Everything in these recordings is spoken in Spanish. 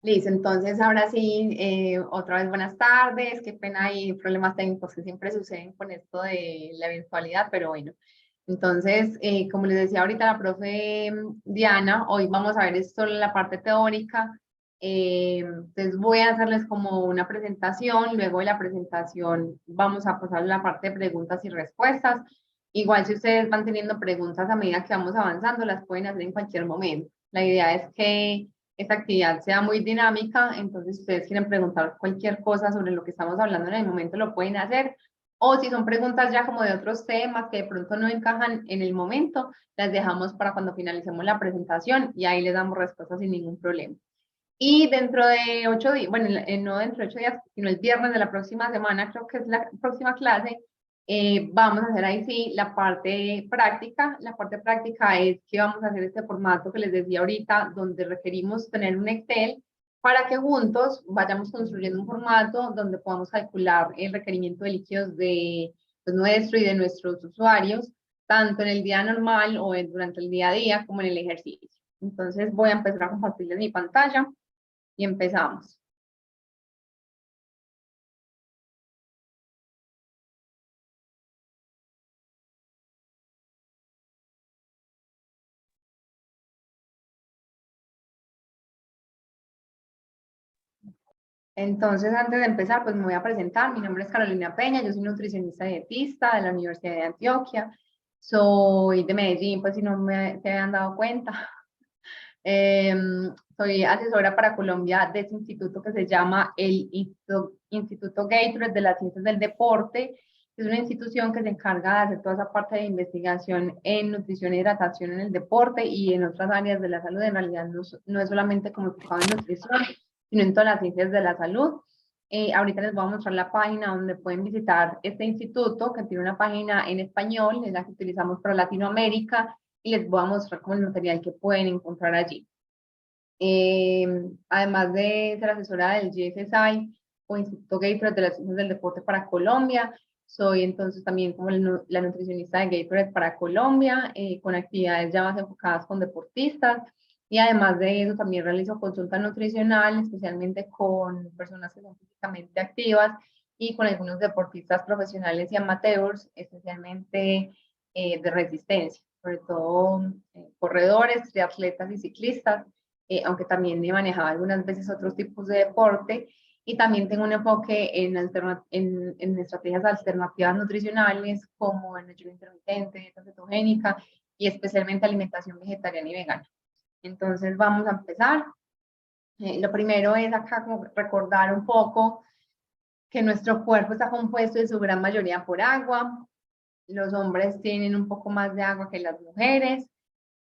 Listo, entonces ahora sí, otra vez buenas tardes, qué pena hay problemas técnicos que siempre suceden con esto de la virtualidad, pero bueno. Entonces, como les decía ahorita la profe Diana, hoy vamos a ver esto en la parte teórica. Entonces voy a hacerles como una presentación, luego de la presentación vamos a pasar a la parte de preguntas y respuestas. Igual si ustedes van teniendo preguntas a medida que vamos avanzando, las pueden hacer en cualquier momento. La idea es que esta actividad sea muy dinámica, entonces si ustedes quieren preguntar cualquier cosa sobre lo que estamos hablando en el momento, lo pueden hacer, o si son preguntas ya como de otros temas que de pronto no encajan en el momento, las dejamos para cuando finalicemos la presentación y ahí les damos respuestas sin ningún problema. Y dentro de 8 días, bueno, no dentro de 8 días, sino el viernes de la próxima semana, creo que es la próxima clase, vamos a hacer ahí sí la parte práctica. La parte práctica es que vamos a hacer este formato que les decía ahorita, donde requerimos tener un Excel para que juntos vayamos construyendo un formato donde podamos calcular el requerimiento de líquidos de nuestro y de nuestros usuarios, tanto en el día normal o durante el día a día como en el ejercicio. Entonces voy a empezar a compartirles mi pantalla y empezamos. Entonces, antes de empezar, pues me voy a presentar. Mi nombre es Carolina Peña, yo soy nutricionista dietista de la Universidad de Antioquia. Soy de Medellín, pues si no se habían dado cuenta. Eh, Soy asesora para Colombia de este instituto que se llama el Instituto Gatorade de las Ciencias del Deporte. Es una institución que se encarga de hacer toda esa parte de investigación en nutrición e hidratación en el deporte y en otras áreas de la salud. En realidad no es solamente como enfocado en nutrición, sino en todas las ciencias de la salud. Ahorita les voy a mostrar la página donde pueden visitar este instituto, que tiene una página en español, es la que utilizamos para Latinoamérica, y les voy a mostrar como el material que pueden encontrar allí. Además de ser asesora del GSSI o Instituto Gatorade de las Ciencias del Deporte para Colombia, soy entonces también como la nutricionista de Gatorade para Colombia, con actividades ya más enfocadas con deportistas. Y además de eso, también realizo consulta nutricional, especialmente con personas que son físicamente activas y con algunos deportistas profesionales y amateurs, especialmente de resistencia, sobre todo corredores, triatletas y ciclistas, aunque también he manejado algunas veces otros tipos de deporte. Y también tengo un enfoque en estrategias alternativas nutricionales como el ayuno intermitente, dieta cetogénica y especialmente alimentación vegetariana y vegana. Entonces vamos a empezar. Lo primero es acá como recordar un poco que nuestro cuerpo está compuesto en su gran mayoría por agua. Los hombres tienen un poco más de agua que las mujeres.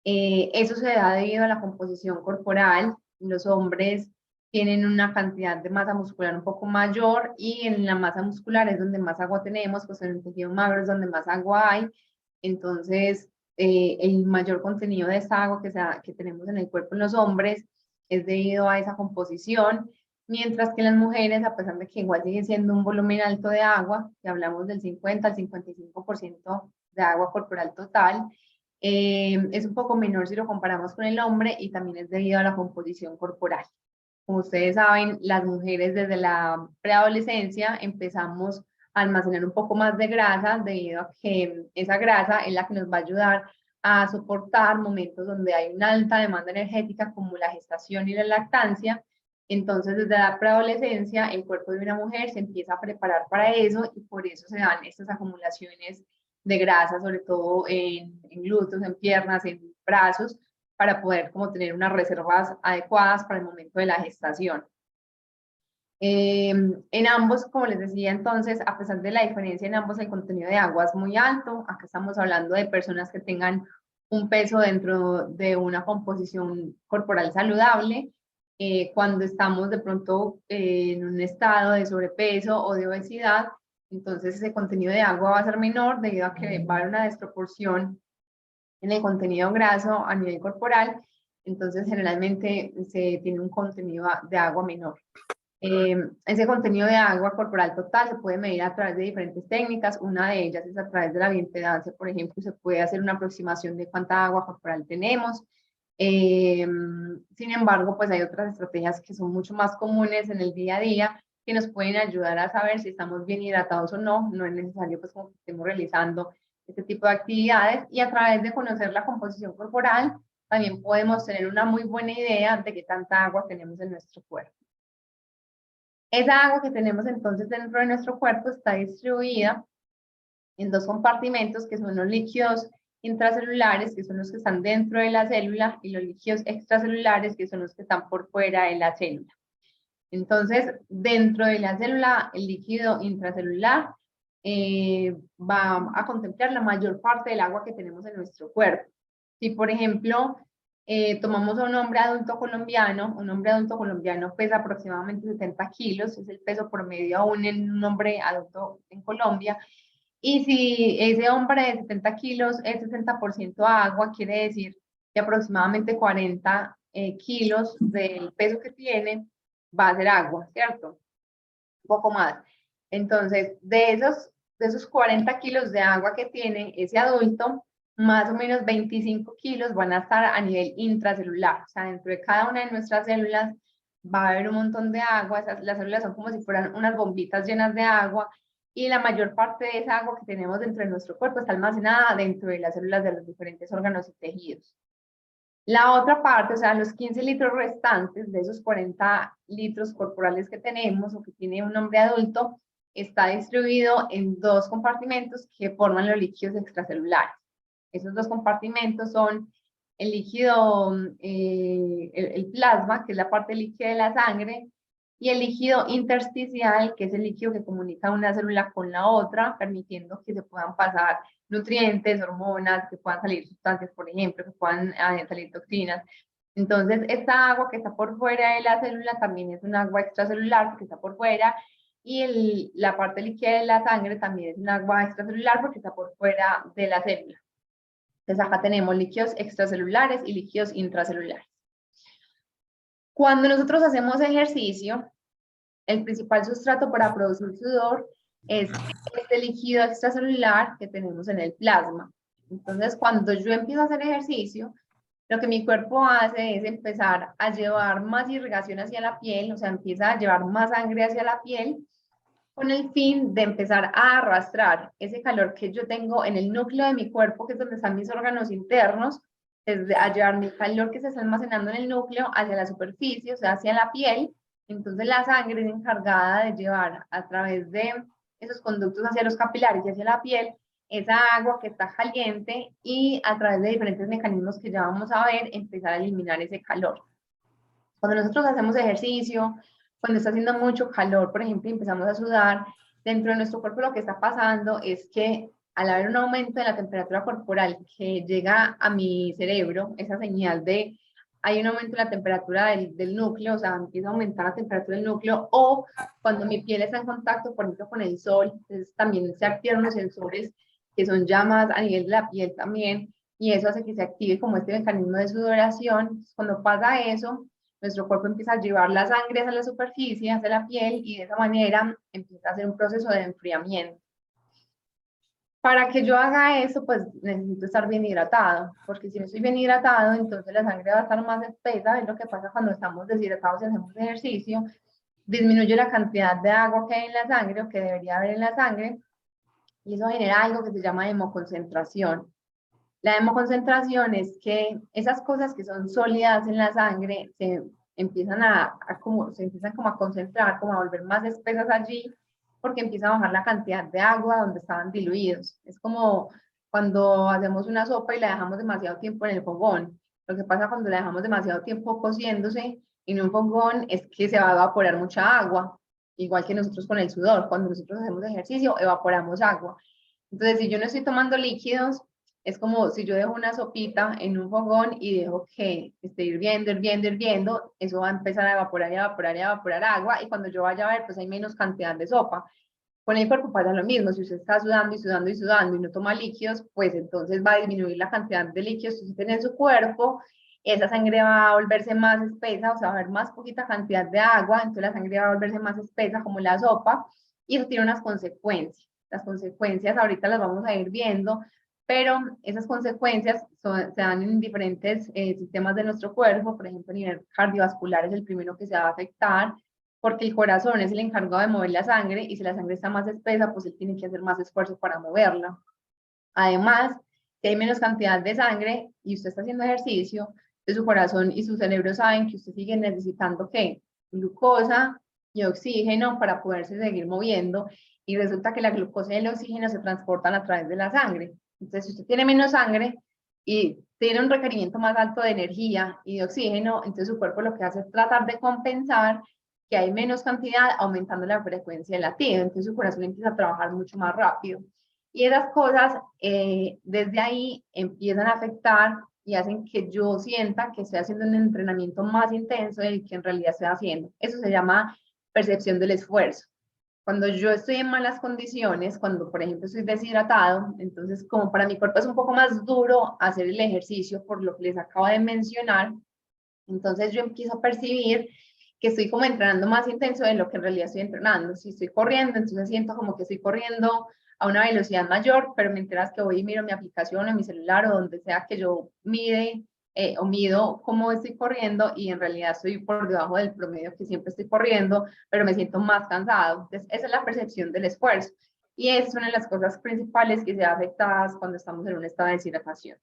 Eso se da debido a la composición corporal. Los hombres tienen una cantidad de masa muscular un poco mayor y en la masa muscular es donde más agua tenemos, pues en el tejido magro es donde más agua hay. Entonces, el mayor contenido de esa agua que tenemos en el cuerpo en los hombres es debido a esa composición, mientras que las mujeres, a pesar de que igual sigue siendo un volumen alto de agua, que hablamos del 50 al 55% de agua corporal total, es un poco menor si lo comparamos con el hombre y también es debido a la composición corporal. Como ustedes saben, las mujeres desde la preadolescencia empezamos a almacenar un poco más de grasa debido a que esa grasa es la que nos va a ayudar a soportar momentos donde hay una alta demanda energética como la gestación y la lactancia. Entonces, desde la preadolescencia, el cuerpo de una mujer se empieza a preparar para eso y por eso se dan estas acumulaciones de grasa, sobre todo en glúteos, en piernas, en brazos, para poder como tener unas reservas adecuadas para el momento de la gestación. En ambos, como les decía entonces, a pesar de la diferencia en ambos, el contenido de agua es muy alto. Acá estamos hablando de personas que tengan un peso dentro de una composición corporal saludable. Cuando estamos de pronto en un estado de sobrepeso o de obesidad, entonces ese contenido de agua va a ser menor debido a que va a haber una desproporción en el contenido graso a nivel corporal, entonces generalmente se tiene un contenido de agua menor. Ese contenido de agua corporal total se puede medir a través de diferentes técnicas. Una de ellas es a través de la bioimpedancia, por ejemplo, se puede hacer una aproximación de cuánta agua corporal tenemos. Sin embargo, pues hay otras estrategias que son mucho más comunes en el día a día que nos pueden ayudar a saber si estamos bien hidratados o no. No es necesario pues como que estemos realizando este tipo de actividades, y a través de conocer la composición corporal también podemos tener una muy buena idea de qué tanta agua tenemos en nuestro cuerpo. Esa agua que tenemos entonces dentro de nuestro cuerpo está distribuida en dos compartimentos, que son los líquidos intracelulares, que son los que están dentro de la célula, y los líquidos extracelulares, que son los que están por fuera de la célula. Entonces, dentro de la célula, el líquido intracelular va a contemplar la mayor parte del agua que tenemos en nuestro cuerpo. Si, por ejemplo, tomamos a un hombre adulto colombiano pesa aproximadamente 70 kilos, es el peso promedio aún en un hombre adulto en Colombia. Y si ese hombre de 70 kilos es 60% agua, quiere decir que aproximadamente 40 kilos del peso que tiene va a ser agua, ¿cierto? Un poco más. Entonces, de esos 40 kilos de agua que tiene ese adulto, más o menos 25 kilos van a estar a nivel intracelular. O sea, dentro de cada una de nuestras células va a haber un montón de agua. Las células son como si fueran unas bombitas llenas de agua, y la mayor parte de esa agua que tenemos dentro de nuestro cuerpo está almacenada dentro de las células de los diferentes órganos y tejidos. La otra parte, o sea, los 15 litros restantes de esos 40 litros corporales que tenemos o que tiene un hombre adulto, está distribuido en dos compartimentos que forman los líquidos extracelulares. Esos dos compartimentos son el líquido, el plasma, que es la parte líquida de la sangre, y el líquido intersticial, que es el líquido que comunica una célula con la otra, permitiendo que se puedan pasar nutrientes, hormonas, que puedan salir sustancias, por ejemplo, que puedan salir toxinas. Entonces, esta agua que está por fuera de la célula también es un agua extracelular que está por fuera, y la parte líquida de la sangre también es un agua extracelular porque está por fuera de la célula. Entonces, acá tenemos líquidos extracelulares y líquidos intracelulares. Cuando nosotros hacemos ejercicio, el principal sustrato para producir sudor es este líquido extracelular que tenemos en el plasma. Entonces, cuando yo empiezo a hacer ejercicio, lo que mi cuerpo hace es empezar a llevar más irrigación hacia la piel, o sea, empieza a llevar más sangre hacia la piel, con el fin de empezar a arrastrar ese calor que yo tengo en el núcleo de mi cuerpo, que es donde están mis órganos internos, es a llevar mi calor que se está almacenando en el núcleo hacia la superficie, o sea, hacia la piel. Entonces la sangre es encargada de llevar a través de esos conductos hacia los capilares y hacia la piel esa agua que está caliente, y a través de diferentes mecanismos que ya vamos a ver, empezar a eliminar ese calor. Cuando nosotros hacemos ejercicio, cuando está haciendo mucho calor, por ejemplo, y empezamos a sudar, dentro de nuestro cuerpo lo que está pasando es que al haber un aumento de la temperatura corporal que llega a mi cerebro, esa señal de hay un aumento de la temperatura del núcleo, o sea, empieza a aumentar la temperatura del núcleo, o cuando mi piel está en contacto, por ejemplo, con el sol, entonces también se activan los sensores que son llamas a nivel de la piel también, y eso hace que se active como este mecanismo de sudoración. Cuando pasa eso, nuestro cuerpo empieza a llevar la sangre hacia la superficie, hacia la piel, y de esa manera empieza a hacer un proceso de enfriamiento. Para que yo haga eso, pues necesito estar bien hidratado, porque si no estoy bien hidratado, entonces la sangre va a estar más espesa. Es lo que pasa cuando estamos deshidratados y hacemos ejercicio. Disminuye la cantidad de agua que hay en la sangre, o que debería haber en la sangre, y eso genera algo que se llama hemoconcentración. La hemoconcentración es que esas cosas que son sólidas en la sangre se empiezan se empiezan como a concentrar, como a volver más espesas allí, porque empieza a bajar la cantidad de agua donde estaban diluidos. Es como cuando hacemos una sopa y la dejamos demasiado tiempo en el fogón. Lo que pasa cuando la dejamos demasiado tiempo cociéndose en un fogón es que se va a evaporar mucha agua, igual que nosotros con el sudor. Cuando nosotros hacemos ejercicio, evaporamos agua. Entonces, si yo no estoy tomando líquidos, es como si yo dejo una sopita en un fogón y dejo que esté hirviendo, hirviendo, hirviendo, eso va a empezar a evaporar y evaporar y evaporar agua, y cuando yo vaya a ver, pues hay menos cantidad de sopa. Con el cuerpo pasa lo mismo. Si usted está sudando y sudando y sudando y no toma líquidos, pues entonces va a disminuir la cantidad de líquidos que usted tiene en su cuerpo, esa sangre va a volverse más espesa, o sea, va a haber más poquita cantidad de agua, entonces la sangre va a volverse más espesa como la sopa, y eso tiene unas consecuencias. Las consecuencias ahorita las vamos a ir viendo, pero esas consecuencias se dan en diferentes sistemas de nuestro cuerpo. Por ejemplo, a nivel cardiovascular es el primero que se va a afectar, porque el corazón es el encargado de mover la sangre, y si la sangre está más espesa, pues él tiene que hacer más esfuerzo para moverla. Además, si hay menos cantidad de sangre y usted está haciendo ejercicio, entonces su corazón y su cerebro saben que usted sigue necesitando, ¿qué? Glucosa y oxígeno para poderse seguir moviendo, y resulta que la glucosa y el oxígeno se transportan a través de la sangre. Entonces, si usted tiene menos sangre y tiene un requerimiento más alto de energía y de oxígeno, entonces su cuerpo lo que hace es tratar de compensar que hay menos cantidad, aumentando la frecuencia de latido. Entonces su corazón empieza a trabajar mucho más rápido. Y esas cosas desde ahí empiezan a afectar y hacen que yo sienta que estoy haciendo un entrenamiento más intenso del que en realidad estoy haciendo. Eso se llama percepción del esfuerzo. Cuando yo estoy en malas condiciones, cuando por ejemplo estoy deshidratado, entonces como para mi cuerpo es un poco más duro hacer el ejercicio por lo que les acabo de mencionar, entonces yo empiezo a percibir que estoy como entrenando más intenso de lo que en realidad estoy entrenando. Si estoy corriendo, entonces siento como que estoy corriendo a una velocidad mayor, pero me enteras que voy y miro mi aplicación o mi celular o donde sea que yo mido cómo estoy corriendo, y en realidad estoy por debajo del promedio que siempre estoy corriendo, pero me siento más cansado. Entonces, esa es la percepción del esfuerzo. Y es una de las cosas principales que se da afectadas cuando estamos en un estado de deshidratación.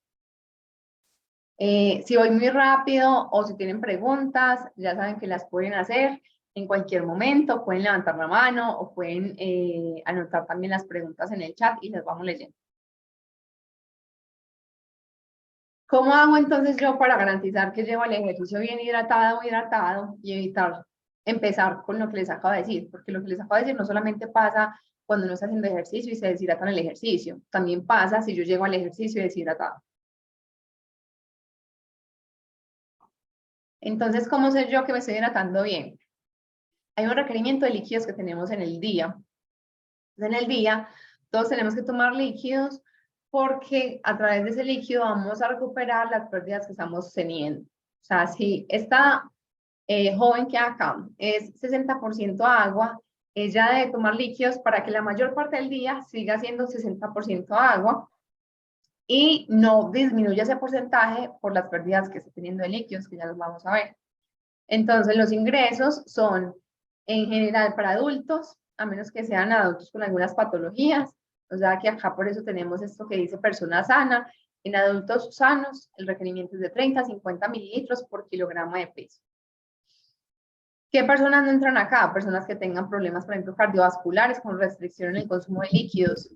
Si voy muy rápido o si tienen preguntas, ya saben que las pueden hacer en cualquier momento, pueden levantar la mano o pueden anotar también las preguntas en el chat y las vamos leyendo. ¿Cómo hago entonces yo para garantizar que llevo el ejercicio bien hidratado o hidratado y evitar empezar con lo que les acabo de decir? Porque lo que les acabo de decir no solamente pasa cuando uno está haciendo ejercicio y se deshidrata en el ejercicio, también pasa si yo llego al ejercicio deshidratado. Entonces, ¿cómo sé yo que me estoy hidratando bien? Hay un requerimiento de líquidos que tenemos en el día. En el día, todos tenemos que tomar líquidos porque a través de ese líquido vamos a recuperar las pérdidas que estamos teniendo. O sea, si esta joven que acá es 60% agua, ella debe tomar líquidos para que la mayor parte del día siga siendo 60% agua y no disminuya ese porcentaje por las pérdidas que está teniendo de líquidos, que ya los vamos a ver. Entonces, los ingresos son en general para adultos, a menos que sean adultos con algunas patologías. O sea que acá por eso tenemos esto que dice persona sana. En adultos sanos, el requerimiento es de 30 a 50 mililitros por kilogramo de peso. ¿Qué personas no entran acá? Personas que tengan problemas, por ejemplo, cardiovasculares, con restricción en el consumo de líquidos.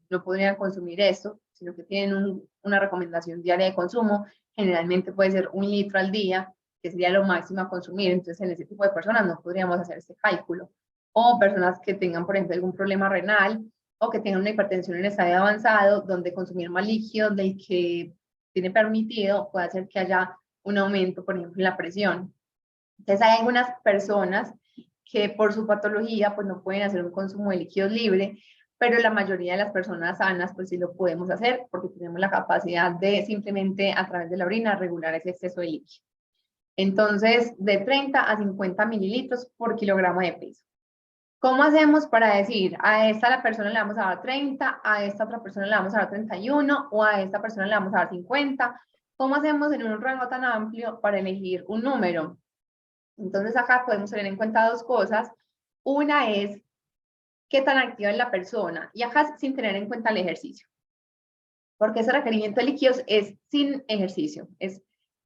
No podrían consumir esto, sino que tienen una recomendación diaria de consumo. Generalmente puede ser 1 litro al día, que sería lo máximo a consumir. Entonces, en ese tipo de personas no podríamos hacer este cálculo. O personas que tengan, por ejemplo, algún problema renal o que tengan una hipertensión en estadio avanzado, donde consumir más líquido del que tiene permitido puede hacer que haya un aumento, por ejemplo, en la presión. Entonces, hay algunas personas que por su patología pues no pueden hacer un consumo de líquidos libre, pero la mayoría de las personas sanas pues sí lo podemos hacer porque tenemos la capacidad de simplemente a través de la orina regular ese exceso de líquido. Entonces, de 30 a 50 mililitros por kilogramo de peso. ¿Cómo hacemos para decir, a esta la persona le vamos a dar 30, a esta otra persona le vamos a dar 31 o a esta persona le vamos a dar 50? ¿Cómo hacemos en un rango tan amplio para elegir un número? Entonces acá podemos tener en cuenta dos cosas. Una es qué tan activa es la persona, y acá sin tener en cuenta el ejercicio, porque ese requerimiento de líquidos es sin ejercicio, es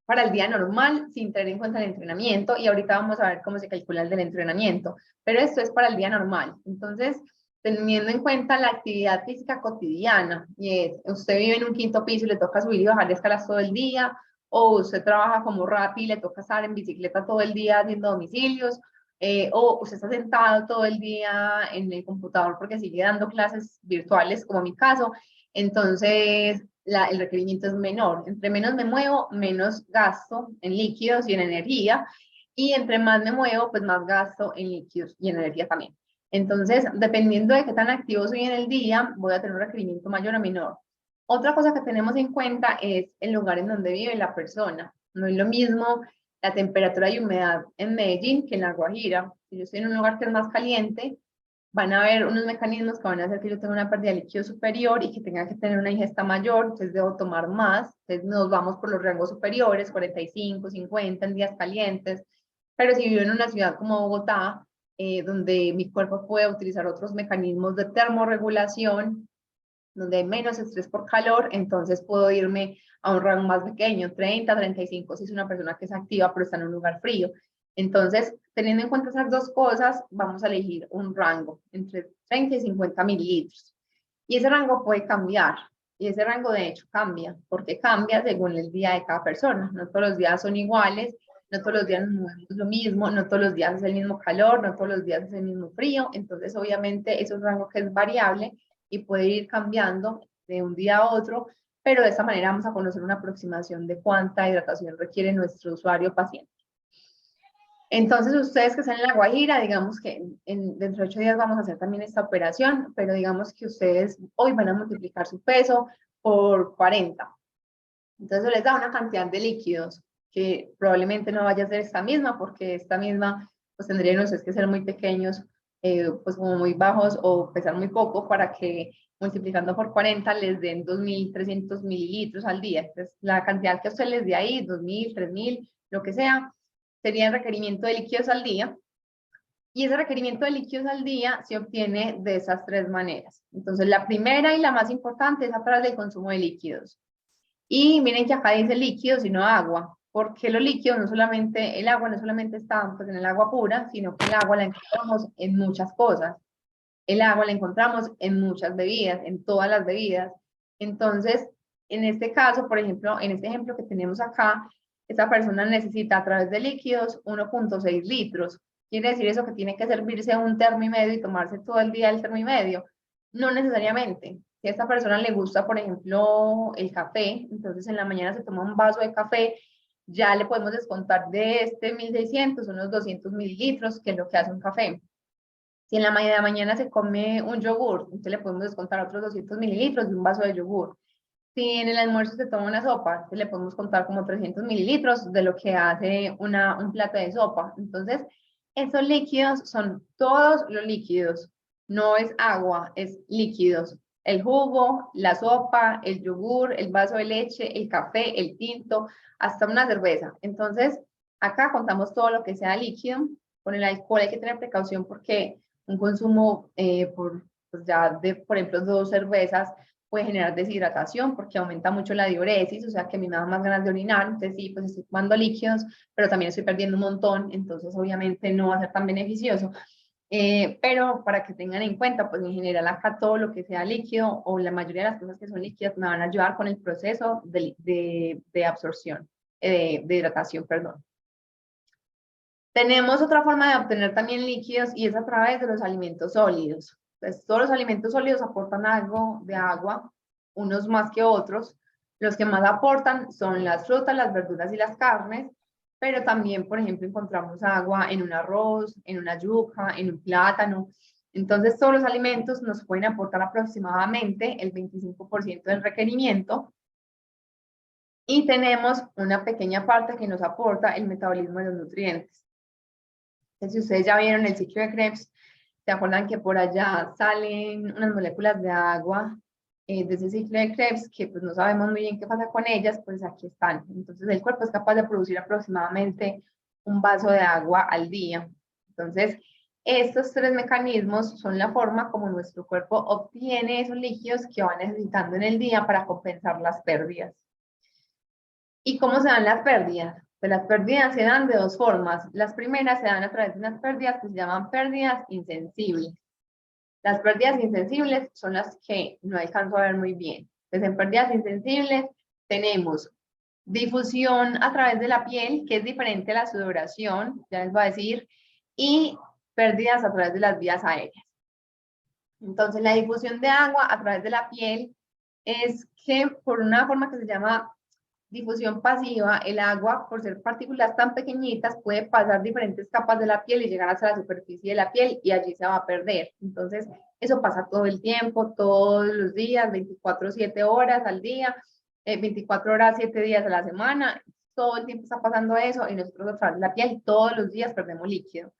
para el día normal, sin tener en cuenta el entrenamiento, y ahorita vamos a ver cómo se calcula el del entrenamiento, pero esto es para el día normal. Entonces, teniendo en cuenta la actividad física cotidiana, y es, usted vive en un 5º piso y le toca subir y bajar escalas todo el día, o usted trabaja como Rappi y le toca estar en bicicleta todo el día haciendo domicilios, o usted está sentado todo el día en el computador porque sigue dando clases virtuales, como mi caso, entonces el requerimiento es menor. Entre menos me muevo, menos gasto en líquidos y en energía, y entre más me muevo, pues más gasto en líquidos y en energía también. Entonces, dependiendo de qué tan activo soy en el día, voy a tener un requerimiento mayor o menor. Otra cosa que tenemos en cuenta es el lugar en donde vive la persona. No es lo mismo la temperatura y humedad en Medellín que en La Guajira. Si yo estoy en un lugar que es más caliente, van a haber unos mecanismos que van a hacer que yo tenga una pérdida de líquido superior y que tenga que tener una ingesta mayor, entonces debo tomar más, entonces nos vamos por los rangos superiores, 45, 50 en días calientes, pero si vivo en una ciudad como Bogotá, donde mi cuerpo puede utilizar otros mecanismos de termorregulación, donde hay menos estrés por calor, entonces puedo irme a un rango más pequeño, 30, 35, si es una persona que es activa pero está en un lugar frío. Entonces, teniendo en cuenta esas dos cosas, vamos a elegir un rango entre 30 y 50 mililitros. Y ese rango puede cambiar. Y ese rango de hecho cambia, porque cambia según el día de cada persona. No todos los días son iguales, no todos los días nos movemos lo mismo, no todos los días es el mismo calor, no todos los días es el mismo frío. Entonces, obviamente, es un rango que es variable y puede ir cambiando de un día a otro, pero de esta manera vamos a conocer una aproximación de cuánta hidratación requiere nuestro usuario paciente. Entonces, ustedes que están en La Guajira, digamos que dentro de 8 días vamos a hacer también esta operación, pero digamos que ustedes hoy van a multiplicar su peso por 40. Entonces, les da una cantidad de líquidos que probablemente no vaya a ser esta misma, porque esta misma, pues tendrían ustedes que ser muy pequeños, pues como muy bajos o pesar muy poco para que multiplicando por 40 les den 2.300 mililitros al día. Entonces, la cantidad que a ustedes les dé ahí, 2.000, 3.000, lo que sea, sería el requerimiento de líquidos al día. Y ese requerimiento de líquidos al día se obtiene de esas 3 maneras. Entonces, la primera y la más importante es a través del consumo de líquidos. Y miren que acá dice líquidos y no agua, porque los líquidos no solamente, el agua no solamente está pues, en el agua pura, sino que el agua la encontramos en muchas cosas. El agua la encontramos en muchas bebidas, en todas las bebidas. Entonces, en este caso, por ejemplo, en este ejemplo que tenemos acá, esta persona necesita a través de líquidos 1.6 litros. ¿Quiere decir eso que tiene que servirse un termo y medio y tomarse todo el día el termo y medio? No necesariamente. Si a esta persona le gusta, por ejemplo, el café, entonces en la mañana se toma un vaso de café, ya le podemos descontar de este 1.600 unos 200 mililitros, que es lo que hace un café. Si en la mañana se come un yogur, entonces le podemos descontar otros 200 mililitros de un vaso de yogur. Si en el almuerzo se toma una sopa, entonces le podemos contar como 300 mililitros de lo que hace un plato de sopa. Entonces, esos líquidos son todos los líquidos. No es agua, es líquidos. El jugo, la sopa, el yogur, el vaso de leche, el café, el tinto, hasta una cerveza. Entonces, acá contamos todo lo que sea líquido. Con el alcohol hay que tener precaución porque un consumo pues ya de, por ejemplo, 2 cervezas puede generar deshidratación porque aumenta mucho la diuresis, o sea que a mí me da más ganas de orinar, entonces sí, pues estoy tomando líquidos, pero también estoy perdiendo un montón, entonces obviamente no va a ser tan beneficioso. Pero para que tengan en cuenta, pues en general acá todo lo que sea líquido o la mayoría de las cosas que son líquidas me van a ayudar con el proceso de absorción, de hidratación, perdón. Tenemos otra forma de obtener también líquidos y es a través de los alimentos sólidos. Pues todos los alimentos sólidos aportan algo de agua, unos más que otros. Los que más aportan son las frutas, las verduras y las carnes, pero también, por ejemplo, encontramos agua en un arroz, en una yuca, en un plátano. Entonces, todos los alimentos nos pueden aportar aproximadamente el 25% del requerimiento y tenemos una pequeña parte que nos aporta el metabolismo de los nutrientes. Si ustedes ya vieron el ciclo de Krebs, ¿se acuerdan que por allá salen unas moléculas de agua de ese ciclo de Krebs que pues no sabemos muy bien qué pasa con ellas? Pues aquí están. Entonces el cuerpo es capaz de producir aproximadamente un vaso de agua al día. Entonces estos 3 mecanismos son la forma como nuestro cuerpo obtiene esos líquidos que va necesitando en el día para compensar las pérdidas. ¿Y cómo se dan las pérdidas? Pues las pérdidas se dan de 2 formas. Las primeras se dan a través de unas pérdidas que se llaman pérdidas insensibles. Las pérdidas insensibles son las que no alcanzo a ver muy bien. Entonces, en pérdidas insensibles tenemos difusión a través de la piel, que es diferente a la sudoración, ya les voy a decir, y pérdidas a través de las vías aéreas. Entonces, la difusión de agua a través de la piel es que por una forma que se llama difusión pasiva, el agua, por ser partículas tan pequeñitas, puede pasar diferentes capas de la piel y llegar hasta la superficie de la piel y allí se va a perder. Entonces, eso pasa todo el tiempo, todos los días, 24/7 horas al día, 24 horas, 7 días a la semana, todo el tiempo está pasando eso y nosotros a través de la piel todos los días perdemos líquido.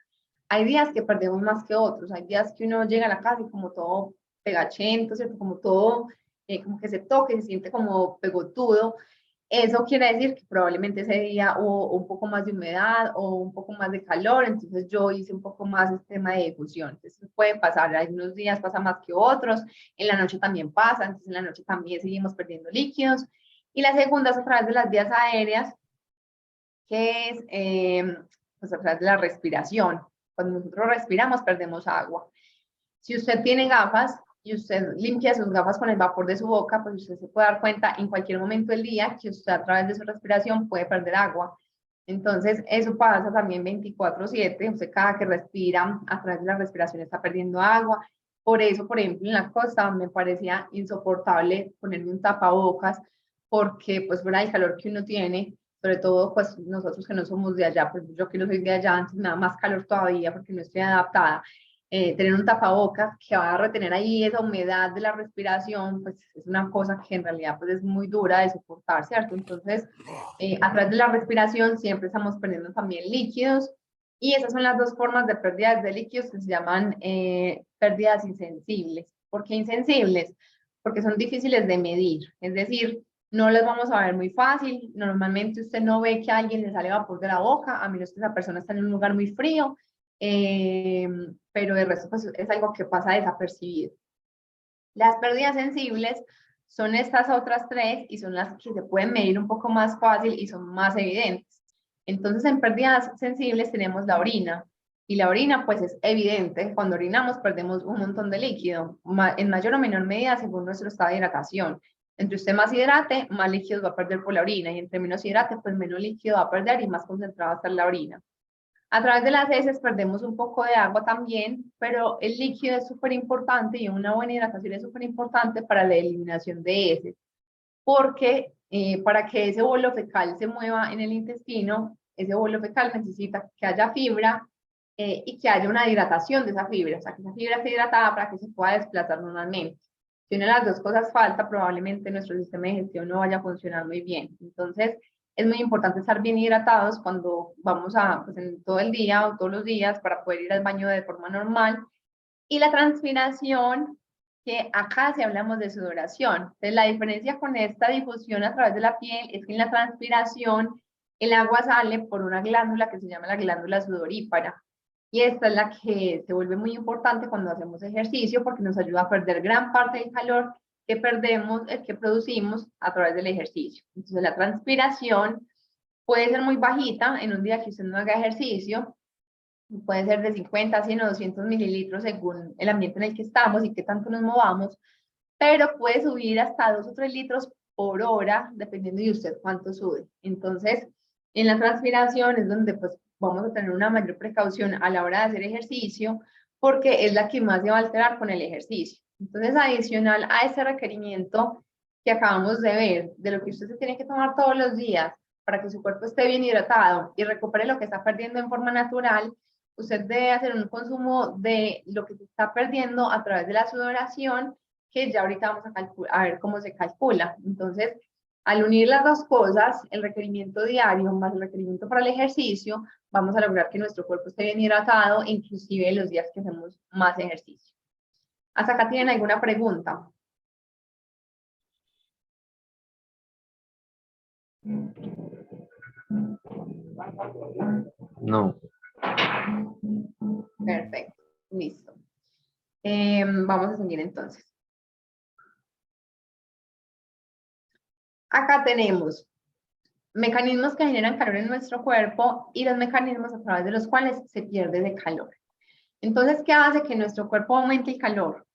hay días que perdemos más que otros, hay días que uno llega a la casa y como todo pegachento, ¿cierto? Como todo, como que se toca y se siente como pegotudo. Eso quiere decir que probablemente ese día hubo un poco más de humedad o un poco más de calor, entonces yo hice un poco más este tema de difusión. Entonces puede pasar, algunos días pasa más que otros, en la noche también pasa, entonces en la noche también seguimos perdiendo líquidos. Y la segunda es a través de las vías aéreas, que es pues a través de la respiración. Cuando nosotros respiramos perdemos agua. Si usted tiene gafas y usted limpia sus gafas con el vapor de su boca, pues usted se puede dar cuenta en cualquier momento del día que usted a través de su respiración puede perder agua. Entonces, eso pasa también 24/7. Usted cada que respira, a través de la respiración está perdiendo agua. Por eso, por ejemplo, en la costa me parecía insoportable ponerme un tapabocas porque pues fuera el calor que uno tiene, sobre todo pues nosotros que no somos de allá, pues yo que no soy de allá, entonces me da más calor todavía porque no estoy adaptada. Tener un tapabocas que va a retener ahí esa humedad de la respiración, pues es una cosa que en realidad pues es muy dura de soportar, ¿cierto? Entonces, a través de la respiración siempre estamos perdiendo también líquidos y esas son las dos formas de pérdidas de líquidos que se llaman pérdidas insensibles. ¿Por qué insensibles? Porque son difíciles de medir, es decir, no les vamos a ver muy fácil. Normalmente usted no ve que a alguien le sale vapor de la boca, a menos que esa persona está en un lugar muy frío, pero el resto pues, es algo que pasa desapercibido. Las pérdidas sensibles son estas otras tres y son las que se pueden medir un poco más fácil y son más evidentes. Entonces, en pérdidas sensibles tenemos la orina. Y la orina, pues es evidente, cuando orinamos perdemos un montón de líquido, en mayor o menor medida según nuestro estado de hidratación. Entre usted más hidrate, más líquidos va a perder por la orina, y entre menos hidrate, pues menos líquido va a perder y más concentrada va a estar la orina. A través de las heces perdemos un poco de agua también, pero el líquido es súper importante y una buena hidratación es súper importante para la eliminación de heces, porque para que ese bolo fecal se mueva en el intestino, ese bolo fecal necesita que haya fibra y que haya una hidratación de esa fibra, o sea, que esa fibra esté hidratada para que se pueda desplazar normalmente. Si una de las dos cosas falta, probablemente nuestro sistema de digestión no vaya a funcionar muy bien. Entonces, es muy importante estar bien hidratados cuando vamos a, pues en todo el día o todos los días para poder ir al baño de forma normal. Y la transpiración, que acá si hablamos de sudoración. Entonces, la diferencia con esta difusión a través de la piel es que en la transpiración el agua sale por una glándula que se llama la glándula sudorípara. Y esta es la que se vuelve muy importante cuando hacemos ejercicio porque nos ayuda a perder gran parte del calor que perdemos, el que producimos a través del ejercicio. Entonces, la transpiración puede ser muy bajita en un día que usted no haga ejercicio, puede ser de 50, 100 o 200 mililitros según el ambiente en el que estamos y qué tanto nos movamos, pero puede subir hasta 2 o 3 litros por hora, dependiendo de usted cuánto sube. Entonces, en la transpiración es donde pues vamos a tener una mayor precaución a la hora de hacer ejercicio, porque es la que más se va a alterar con el ejercicio. Entonces, adicional a ese requerimiento que acabamos de ver, de lo que usted se tiene que tomar todos los días para que su cuerpo esté bien hidratado y recupere lo que está perdiendo en forma natural, usted debe hacer un consumo de lo que se está perdiendo a través de la sudoración, que ya ahorita vamos a ver cómo se calcula. Entonces, al unir las dos cosas, el requerimiento diario más el requerimiento para el ejercicio, vamos a lograr que nuestro cuerpo esté bien hidratado, inclusive los días que hacemos más ejercicio. ¿Hasta acá tienen alguna pregunta? No. Perfecto, listo. Vamos a seguir entonces. Acá tenemos mecanismos que generan calor en nuestro cuerpo y los mecanismos a través de los cuales se pierde ese calor. Entonces, ¿qué hace que nuestro cuerpo aumente el calor?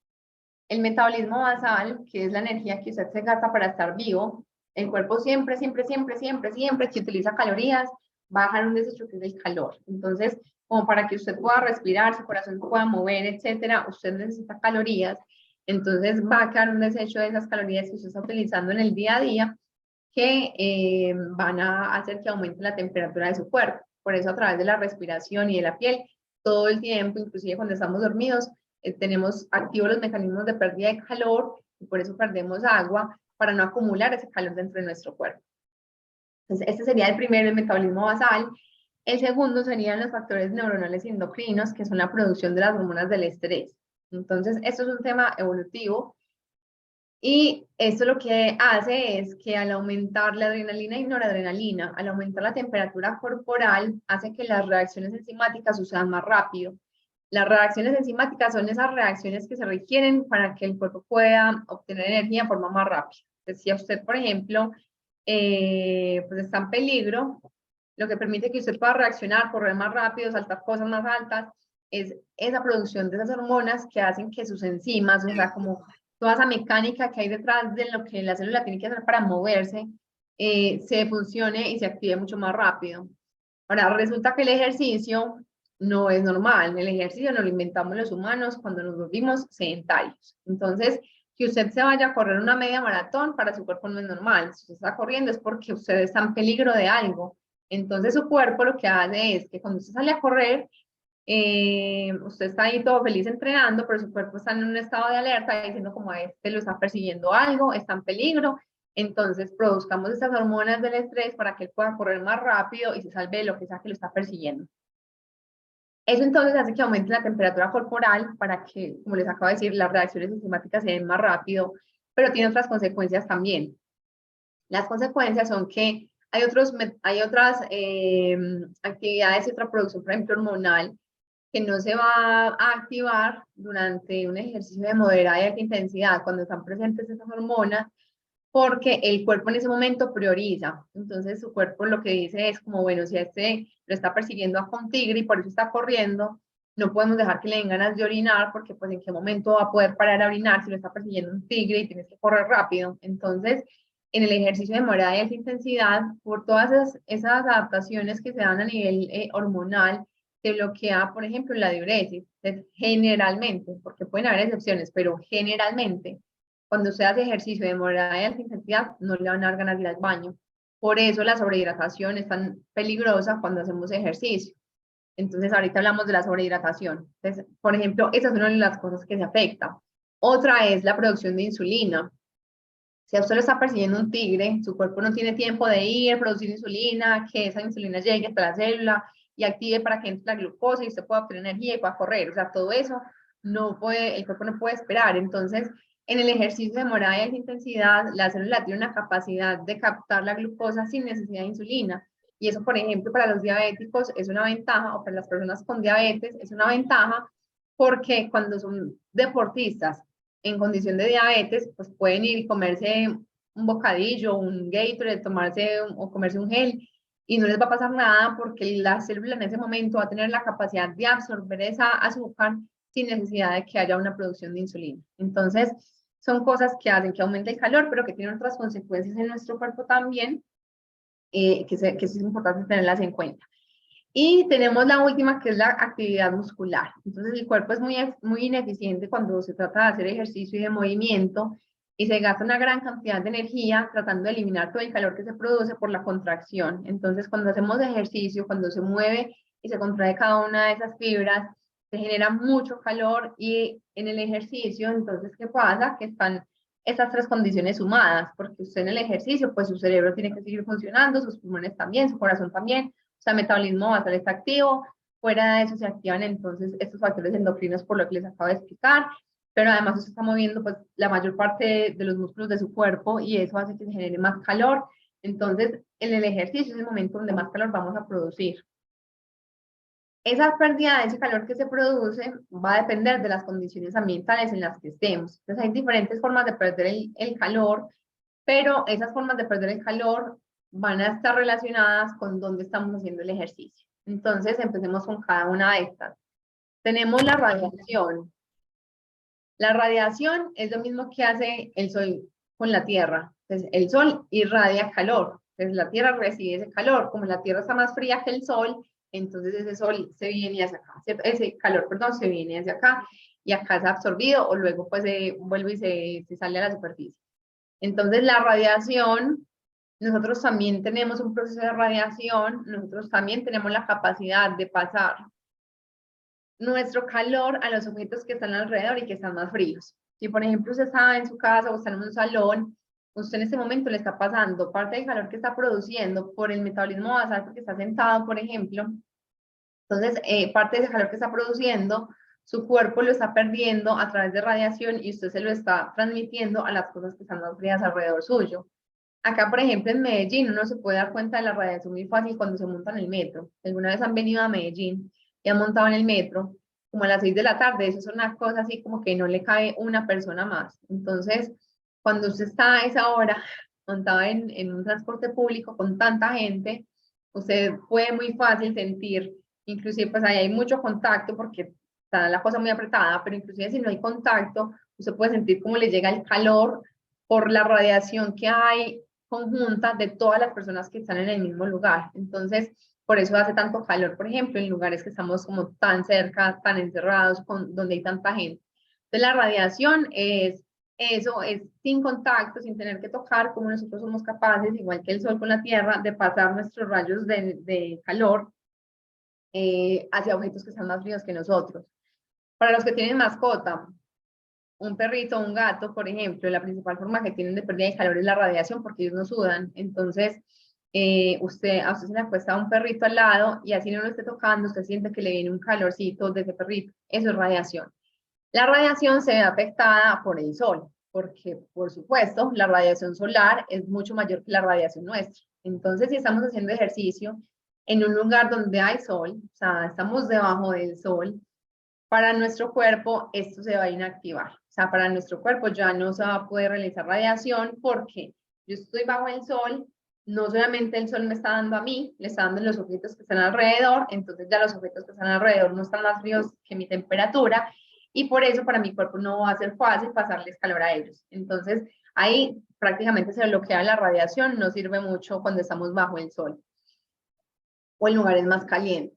El metabolismo basal, que es la energía que usted se gasta para estar vivo. El cuerpo siempre que utiliza calorías, va a dejar un desecho que es el calor. Entonces, como para que usted pueda respirar, su corazón pueda mover, etcétera, usted necesita calorías. Entonces, va a quedar un desecho de esas calorías que usted está utilizando en el día a día, que van a hacer que aumente la temperatura de su cuerpo. Por eso, a través de la respiración y de la piel, todo el tiempo, inclusive cuando estamos dormidos, tenemos activos los mecanismos de pérdida de calor y por eso perdemos agua para no acumular ese calor dentro de nuestro cuerpo. Entonces, este sería el primero, el metabolismo basal. El segundo serían los factores neuronales y endocrinos, que son la producción de las hormonas del estrés. Entonces, esto es un tema evolutivo y esto lo que hace es que al aumentar la adrenalina y noradrenalina, al aumentar la temperatura corporal, hace que las reacciones enzimáticas sucedan más rápido. Las reacciones enzimáticas son esas reacciones que se requieren para que el cuerpo pueda obtener energía de forma más rápida. Entonces, si a usted, por ejemplo, pues está en peligro, lo que permite que usted pueda reaccionar, correr más rápido, saltar cosas más altas, es esa producción de esas hormonas que hacen que sus enzimas, o sea, como toda esa mecánica que hay detrás de lo que la célula tiene que hacer para moverse, se funcione y se active mucho más rápido. Ahora, resulta que el ejercicio no es normal. El ejercicio no lo inventamos los humanos cuando nos volvimos sedentarios. Entonces, que usted se vaya a correr una media maratón, para su cuerpo no es normal. Si usted está corriendo es porque usted está en peligro de algo. Entonces, su cuerpo lo que hace es que cuando usted sale a correr, usted está ahí todo feliz entrenando, pero su cuerpo está en un estado de alerta diciendo como este lo está persiguiendo algo, está en peligro. Entonces, produzcamos estas hormonas del estrés para que él pueda correr más rápido y se salve de lo que sea que lo está persiguiendo. Eso entonces hace que aumente la temperatura corporal para que, como les acabo de decir, las reacciones enzimáticas se den más rápido, pero tiene otras consecuencias también. Las consecuencias son que hay otras actividades y otra producción, por ejemplo, hormonal, que no se va a activar durante un ejercicio de moderada y alta intensidad, cuando están presentes esas hormonas, porque el cuerpo en ese momento prioriza. Entonces su cuerpo lo que dice es como, bueno, si este lo está persiguiendo a un tigre y por eso está corriendo, no podemos dejar que le den ganas de orinar, porque pues en qué momento va a poder parar a orinar si lo está persiguiendo un tigre y tienes que correr rápido. Entonces, en el ejercicio de moderada y alta intensidad, por todas esas adaptaciones que se dan a nivel hormonal, se bloquea, por ejemplo, la diuresis. Entonces, generalmente, porque pueden haber excepciones, pero generalmente, cuando usted hace ejercicio de moderada y alta intensidad, no le van a dar ganas de ir al baño. Por eso la sobrehidratación es tan peligrosa cuando hacemos ejercicio. Entonces, ahorita hablamos de la sobrehidratación. Entonces, por ejemplo, esa es una de las cosas que se afecta. Otra es la producción de insulina. Si a usted lo está persiguiendo un tigre, su cuerpo no tiene tiempo de ir, producir insulina, que esa insulina llegue hasta la célula y active para que entre la glucosa y usted pueda obtener energía y pueda correr. O sea, todo eso no puede, el cuerpo no puede esperar. Entonces, en el ejercicio de moderada y alta intensidad, la célula tiene una capacidad de captar la glucosa sin necesidad de insulina. Y eso, por ejemplo, para los diabéticos es una ventaja, o para las personas con diabetes es una ventaja, porque cuando son deportistas en condición de diabetes, pues pueden ir y comerse un bocadillo, un Gatorade, tomarse o comerse un gel y no les va a pasar nada porque la célula en ese momento va a tener la capacidad de absorber esa azúcar sin necesidad de que haya una producción de insulina. Entonces, son cosas que hacen que aumente el calor, pero que tienen otras consecuencias en nuestro cuerpo también, que sí es importante tenerlas en cuenta. Y tenemos la última, que es la actividad muscular. Entonces, el cuerpo es muy ineficiente cuando se trata de hacer ejercicio y de movimiento, y se gasta una gran cantidad de energía tratando de eliminar todo el calor que se produce por la contracción. Entonces, cuando hacemos ejercicio, cuando se mueve y se contrae cada una de esas fibras, se genera mucho calor, y en el ejercicio, entonces, ¿qué pasa? Que están estas tres condiciones sumadas, porque usted en el ejercicio, pues su cerebro tiene que seguir funcionando, sus pulmones también, su corazón también, o sea, el metabolismo basal está activo. Fuera de eso se activan entonces estos factores endocrinos, por lo que les acabo de explicar, pero además usted está moviendo pues la mayor parte de los músculos de su cuerpo, y eso hace que se genere más calor. Entonces, en el ejercicio es el momento donde más calor vamos a producir. Esa pérdida de ese calor que se produce va a depender de las condiciones ambientales en las que estemos. Entonces, hay diferentes formas de perder el calor, pero esas formas de perder el calor van a estar relacionadas con dónde estamos haciendo el ejercicio. Entonces, empecemos con cada una de estas. Tenemos la radiación. La radiación es lo mismo que hace el sol con la Tierra. Entonces, el sol irradia calor. Entonces, la Tierra recibe ese calor. Como la Tierra está más fría que el sol, entonces ese sol se viene hacia acá. Ese calor, perdón, se viene hacia acá y acá es absorbido, o luego pues se vuelve y se sale a la superficie. Entonces, la radiación, nosotros también tenemos un proceso de radiación, nosotros también tenemos la capacidad de pasar nuestro calor a los objetos que están alrededor y que están más fríos. Si, por ejemplo, usted está en su casa o está en un salón usted en este momento le está pasando parte del calor que está produciendo por el metabolismo basal, porque está sentado, por ejemplo. Entonces, parte de ese calor que está produciendo, su cuerpo lo está perdiendo a través de radiación y usted se lo está transmitiendo a las cosas que están más frías alrededor suyo. Acá, por ejemplo, en Medellín, uno se puede dar cuenta de la radiación muy fácil cuando se monta en el metro. ¿Alguna vez han venido a Medellín y han montado en el metro? Como a las 6 de la tarde, eso es una cosa así como que no le cabe una persona más. Entonces, cuando usted está a esa hora montado en un transporte público con tanta gente, usted puede muy fácil sentir, inclusive pues ahí hay mucho contacto porque está la cosa muy apretada, pero inclusive si no hay contacto, usted puede sentir cómo le llega el calor por la radiación que hay conjunta de todas las personas que están en el mismo lugar. Entonces, por eso hace tanto calor, por ejemplo, en lugares que estamos como tan cerca, tan encerrados, donde hay tanta gente. Entonces, la radiación es eso, es sin contacto, sin tener que tocar, como nosotros somos capaces, igual que el sol con la tierra, de pasar nuestros rayos de calor hacia objetos que están más fríos que nosotros. Para los que tienen mascota, un perrito o un gato, por ejemplo, la principal forma que tienen de pérdida de calor es la radiación, porque ellos no sudan. Entonces, a usted se le acuesta un perrito al lado y así no lo esté tocando, usted siente que le viene un calorcito de ese perrito. Eso es radiación. La radiación se ve afectada por el sol, porque, por supuesto, la radiación solar es mucho mayor que la radiación nuestra. Entonces, si estamos haciendo ejercicio en un lugar donde hay sol, o sea, estamos debajo del sol, para nuestro cuerpo esto se va a inactivar. O sea, para nuestro cuerpo ya no se va a poder realizar radiación porque yo estoy bajo el sol, no solamente el sol me está dando a mí, le está dando los objetos que están alrededor, entonces ya los objetos que están alrededor no están más fríos que mi temperatura y por eso para mi cuerpo no va a ser fácil pasarles calor a ellos. Entonces ahí prácticamente se bloquea la radiación, no sirve mucho cuando estamos bajo el sol o en lugares más calientes.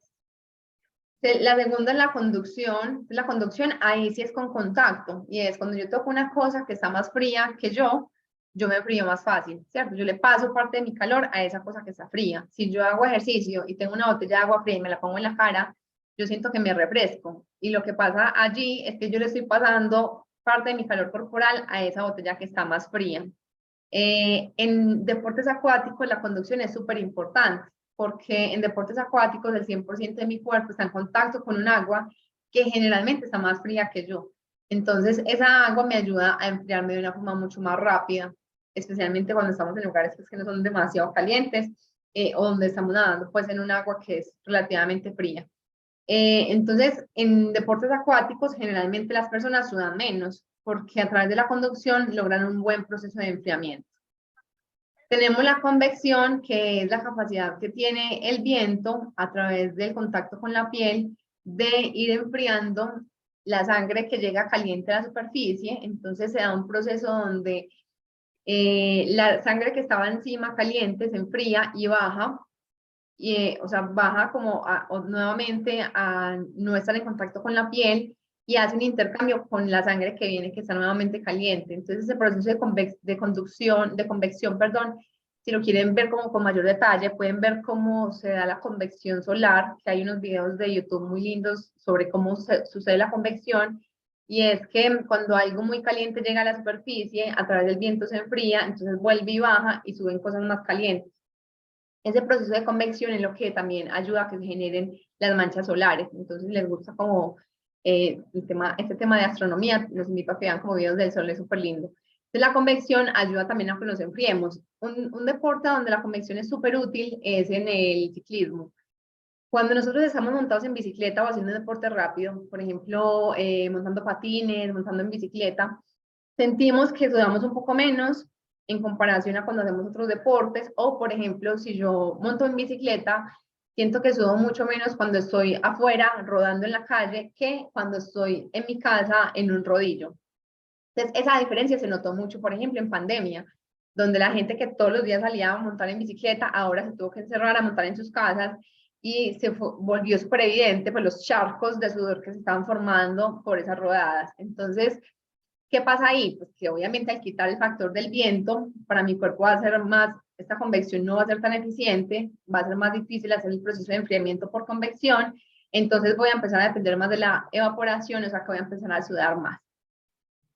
La segunda es la conducción. La conducción ahí sí es con contacto y es cuando yo toco una cosa que está más fría que yo me frío más fácil, ¿cierto? Yo le paso parte de mi calor a esa cosa que está fría. Si yo hago ejercicio y tengo una botella de agua fría y me la pongo en la cara, yo siento que me refresco. Y lo que pasa allí es que yo le estoy pasando parte de mi calor corporal a esa botella que está más fría. En deportes acuáticos la conducción es súper importante porque en deportes acuáticos el 100% de mi cuerpo está en contacto con un agua que generalmente está más fría que yo. Entonces esa agua me ayuda a enfriarme de una forma mucho más rápida, especialmente cuando estamos en lugares que no son demasiado calientes o donde estamos nadando pues en un agua que es relativamente fría. Entonces, en deportes acuáticos generalmente las personas sudan menos porque a través de la conducción logran un buen proceso de enfriamiento. Tenemos la convección, que es la capacidad que tiene el viento a través del contacto con la piel de ir enfriando la sangre que llega caliente a la superficie. Entonces se da un proceso donde la sangre que estaba encima caliente se enfría y baja, o sea, baja como nuevamente a no estar en contacto con la piel y hace un intercambio con la sangre que viene, que está nuevamente caliente. Entonces, ese proceso de convección, perdón, si lo quieren ver como con mayor detalle, pueden ver cómo se da la convección solar, que hay unos videos de YouTube muy lindos sobre cómo sucede la convección, y es que cuando algo muy caliente llega a la superficie, a través del viento se enfría, entonces vuelve y baja y suben cosas más calientes. Ese proceso de convección es lo que también ayuda a que se generen las manchas solares. Entonces, les gusta como este tema de astronomía, los invito a que vean como videos del sol, es súper lindo. Entonces, la convección ayuda también a que nos enfriemos. Un deporte donde la convección es súper útil es en el ciclismo. Cuando nosotros estamos montados en bicicleta o haciendo un deporte rápido, por ejemplo, montando patines, montando en bicicleta, sentimos que sudamos un poco menos en comparación a cuando hacemos otros deportes, o por ejemplo, si yo monto en bicicleta, siento que sudo mucho menos cuando estoy afuera rodando en la calle que cuando estoy en mi casa en un rodillo. Entonces, esa diferencia se notó mucho, por ejemplo, en pandemia, donde la gente que todos los días salía a montar en bicicleta, ahora se tuvo que encerrar a montar en sus casas y volvió súper evidente pues, los charcos de sudor que se estaban formando por esas rodadas. Entonces, ¿qué pasa ahí? Pues que obviamente al quitar el factor del viento, para mi cuerpo va a ser más, esta convección no va a ser tan eficiente, va a ser más difícil hacer el proceso de enfriamiento por convección, entonces voy a empezar a depender más de la evaporación, o sea que voy a empezar a sudar más.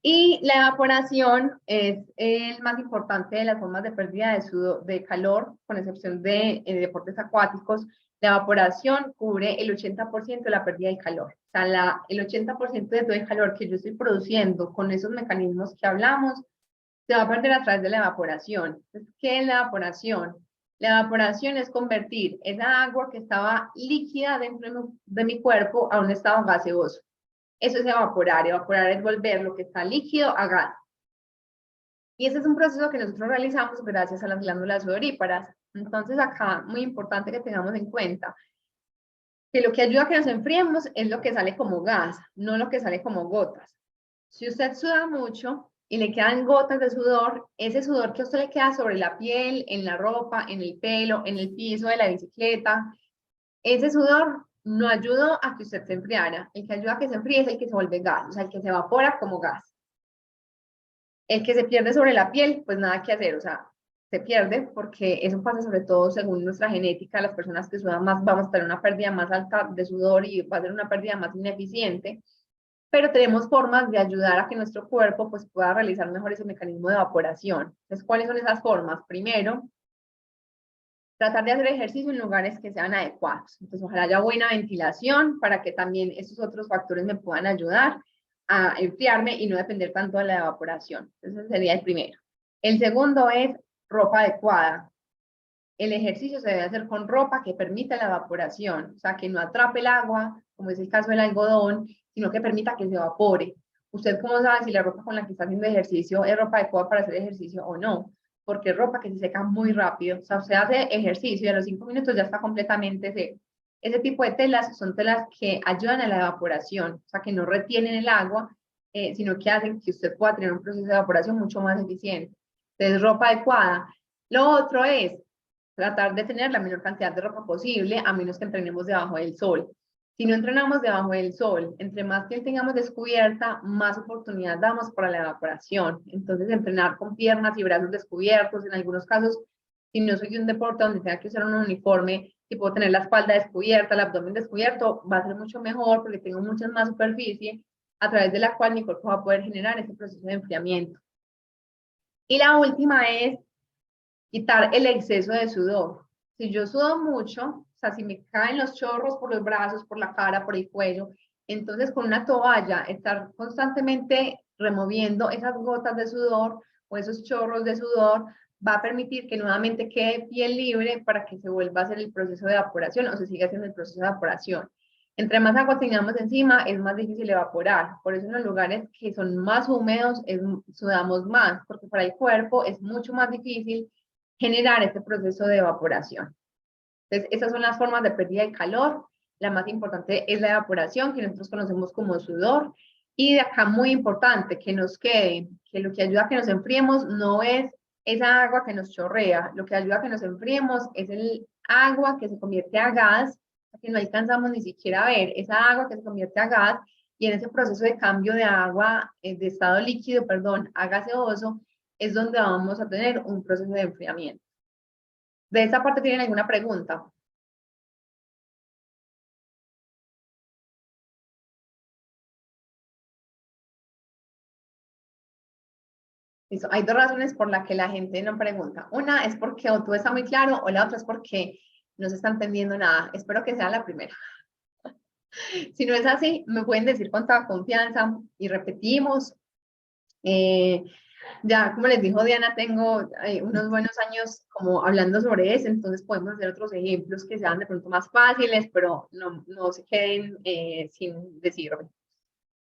Y la evaporación es el más importante de las formas de pérdida de, sudor, de calor, con excepción de deportes acuáticos. La evaporación cubre el 80% de la pérdida de calor. O sea, el 80% de todo el calor que yo estoy produciendo con esos mecanismos que hablamos, se va a perder a través de la evaporación. Entonces, ¿qué es la evaporación? La evaporación es convertir esa agua que estaba líquida dentro de mi cuerpo a un estado gaseoso. Eso es evaporar. Evaporar es volver lo que está líquido a gas. Y ese es un proceso que nosotros realizamos gracias a las glándulas sudoríparas. Entonces acá, muy importante que tengamos en cuenta que lo que ayuda a que nos enfriemos es lo que sale como gas, no lo que sale como gotas. Si usted suda mucho y le quedan gotas de sudor, ese sudor que a usted le queda sobre la piel, en la ropa, en el pelo, en el piso de la bicicleta, ese sudor no ayudó a que usted se enfriara. El que ayuda a que se enfríe es el que se vuelve gas, o sea, el que se evapora como gas. El que se pierde sobre la piel, pues nada que hacer, o sea, se pierde porque eso pasa sobre todo según nuestra genética. Las personas que sudan más vamos a tener una pérdida más alta de sudor y va a ser una pérdida más ineficiente, pero tenemos formas de ayudar a que nuestro cuerpo pues pueda realizar mejor ese mecanismo de evaporación. Entonces, ¿cuáles son esas formas? Primero, tratar de hacer ejercicio en lugares que sean adecuados. Entonces, ojalá haya buena ventilación para que también esos otros factores me puedan ayudar a enfriarme y no depender tanto de la evaporación. Ese sería el primero. El segundo es ropa adecuada. El ejercicio se debe hacer con ropa que permita la evaporación, o sea, que no atrape el agua, como es el caso del algodón, sino que permita que se evapore. ¿Usted cómo sabe si la ropa con la que está haciendo ejercicio es ropa adecuada para hacer ejercicio o no? Porque es ropa que se seca muy rápido. O sea, usted hace ejercicio y a los 5 minutos ya está completamente seco. Ese tipo de telas son telas que ayudan a la evaporación, o sea, que no retienen el agua, sino que hacen que usted pueda tener un proceso de evaporación mucho más eficiente. Entonces, ropa adecuada. Lo otro es tratar de tener la menor cantidad de ropa posible, a menos que entrenemos debajo del sol. Si no entrenamos debajo del sol, entre más piel tengamos descubierta, más oportunidad damos para la evaporación. Entonces, entrenar con piernas y brazos descubiertos, en algunos casos, si no soy de un deporte donde tenga que usar un uniforme, si puedo tener la espalda descubierta, el abdomen descubierto, va a ser mucho mejor porque tengo mucha más superficie a través de la cual mi cuerpo va a poder generar ese proceso de enfriamiento. Y la última es quitar el exceso de sudor. Si yo sudo mucho, o sea, si me caen los chorros por los brazos, por la cara, por el cuello, entonces con una toalla, estar constantemente removiendo esas gotas de sudor o esos chorros de sudor va a permitir que nuevamente quede piel libre para que se vuelva a hacer el proceso de evaporación o se siga haciendo el proceso de evaporación. Entre más agua tengamos encima, es más difícil evaporar. Por eso en los lugares que son más húmedos, sudamos más, porque para el cuerpo es mucho más difícil generar este proceso de evaporación. Entonces, esas son las formas de pérdida de calor. La más importante es la evaporación, que nosotros conocemos como sudor. Y de acá muy importante que nos quede, que lo que ayuda a que nos enfriemos no es esa agua que nos chorrea, lo que ayuda a que nos enfriemos es el agua que se convierte a gas, que no alcanzamos ni siquiera a ver, esa agua que se convierte a gas, y en ese proceso de cambio de agua, de estado líquido, perdón, a gaseoso, es donde vamos a tener un proceso de enfriamiento. ¿De esta parte tienen alguna pregunta? Listo. Hay dos razones por las que la gente no pregunta. Una es porque o todo está muy claro o la otra es porque no se está entendiendo nada. Espero que sea la primera. Si no es así, me pueden decir con toda confianza y repetimos. Eh, ya, como les dijo Diana, tengo unos buenos años como hablando sobre eso, entonces podemos hacer otros ejemplos que sean de pronto más fáciles, pero no se queden sin decirme.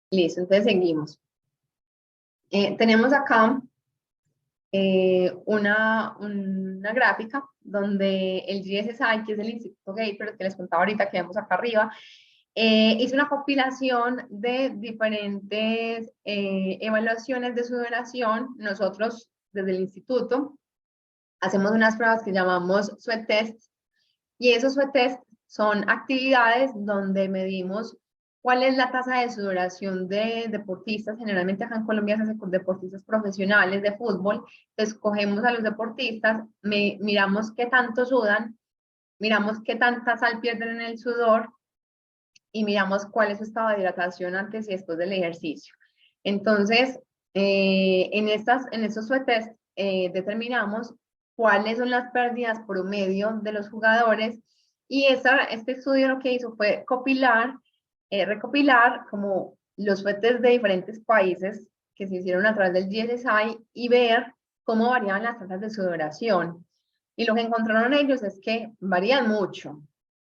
Listo, entonces seguimos. Tenemos acá una gráfica donde el GSSI, que es el Instituto Gator, que les contaba ahorita que vemos acá arriba, hizo una compilación de diferentes evaluaciones de sudoración. Nosotros, desde el instituto, hacemos unas pruebas que llamamos sweat tests, y esos sweat tests son actividades donde medimos cuál es la tasa de sudoración de deportistas. Generalmente acá en Colombia se hace con deportistas profesionales de fútbol. Entonces cogemos a los deportistas, miramos qué tanto sudan, miramos qué tanta sal pierden en el sudor y miramos cuál es su estado de hidratación antes y después del ejercicio. Entonces, En estos test determinamos cuáles son las pérdidas promedio de los jugadores y este estudio lo que hizo fue recopilar como los test de diferentes países que se hicieron a través del GSSI y ver cómo variaban las tasas de sudoración. Y lo que encontraron ellos es que varían mucho.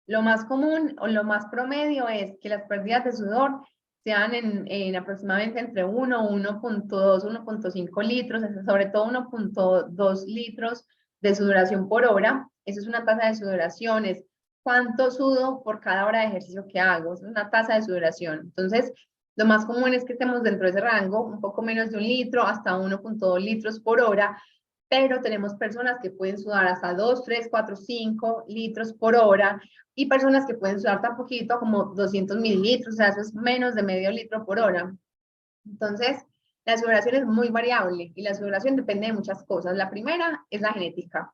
Lo más común o lo más promedio es que las pérdidas de sudor sean en aproximadamente entre 1, 1.2, 1.5 litros, sobre todo 1.2 litros de sudoración por hora. Eso es una tasa de sudoración, es cuánto sudo por cada hora de ejercicio que hago, es una tasa de sudoración. Entonces, lo más común es que estemos dentro de ese rango, un poco menos de 1 litro hasta 1.2 litros por hora, pero tenemos personas que pueden sudar hasta 2, 3, 4, 5 litros por hora y personas que pueden sudar tan poquito como 200 mililitros, o sea, eso es menos de medio litro por hora. Entonces, la sudoración es muy variable y la sudoración depende de muchas cosas. La primera es la genética.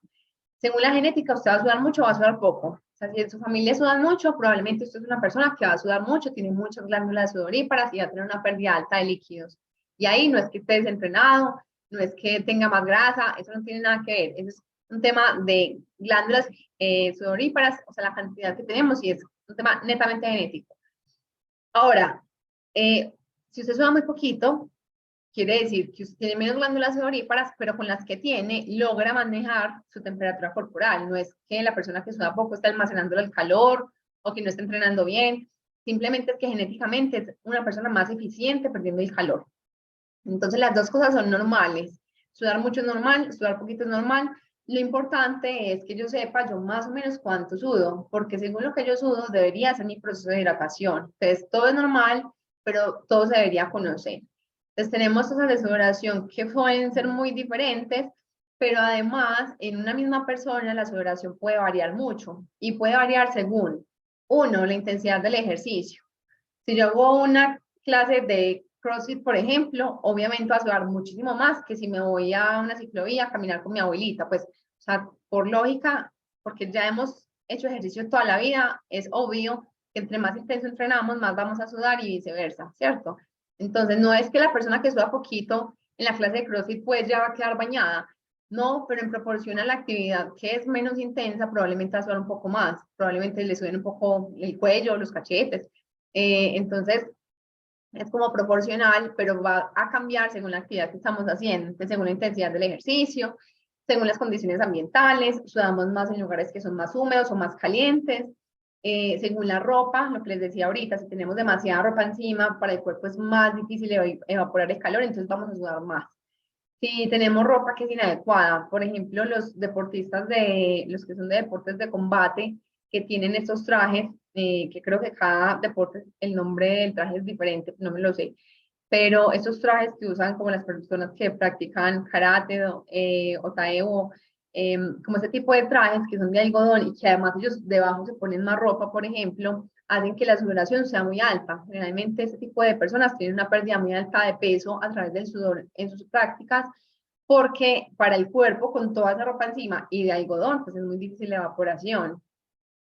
Según la genética, usted va a sudar mucho o va a sudar poco. O sea, si en su familia sudan mucho, probablemente usted es una persona que va a sudar mucho, tiene muchas glándulas sudoríparas y va a tener una pérdida alta de líquidos. Y ahí no es que esté desentrenado, no es que tenga más grasa, eso no tiene nada que ver. Eso es un tema de glándulas sudoríparas, o sea, la cantidad que tenemos y es un tema netamente genético. Ahora, si usted suda muy poquito, quiere decir que usted tiene menos glándulas sudoríparas, pero con las que tiene logra manejar su temperatura corporal. No es que la persona que suda poco está almacenando el calor o que no está entrenando bien. Simplemente es que genéticamente es una persona más eficiente perdiendo el calor. Entonces las dos cosas son normales. Sudar mucho es normal, sudar poquito es normal. Lo importante es que yo sepa yo más o menos cuánto sudo, porque según lo que yo sudo debería ser mi proceso de hidratación. Entonces todo es normal, pero todo se debería conocer. Entonces tenemos tasas de sudoración que pueden ser muy diferentes, pero además en una misma persona la sudoración puede variar mucho y puede variar según, uno, la intensidad del ejercicio. Si yo hago una clase de CrossFit, por ejemplo, obviamente va a sudar muchísimo más que si me voy a una ciclovía a caminar con mi abuelita. Pues, o sea, por lógica, porque ya hemos hecho ejercicio toda la vida, es obvio que entre más intenso entrenamos, más vamos a sudar y viceversa, ¿cierto? Entonces, no es que la persona que suda poquito en la clase de CrossFit pues ya va a quedar bañada. No, pero en proporción a la actividad que es menos intensa, probablemente va a sudar un poco más, probablemente le suben un poco el cuello, los cachetes. Entonces, es como proporcional, pero va a cambiar según la actividad que estamos haciendo, según la intensidad del ejercicio, según las condiciones ambientales, sudamos más en lugares que son más húmedos o más calientes, según la ropa, lo que les decía ahorita, si tenemos demasiada ropa encima, para el cuerpo es más difícil evaporar el calor, entonces vamos a sudar más. Si tenemos ropa que es inadecuada, por ejemplo, los deportistas los que son de deportes de combate, que tienen estos trajes, que creo que cada deporte, el nombre del traje es diferente, no me lo sé, pero esos trajes que usan como las personas que practican karate o taekwondo, como ese tipo de trajes que son de algodón y que además ellos debajo se ponen más ropa, por ejemplo, hacen que la sudoración sea muy alta. Generalmente ese tipo de personas tienen una pérdida muy alta de peso a través del sudor en sus prácticas, porque para el cuerpo con toda esa ropa encima y de algodón, pues es muy difícil la evaporación.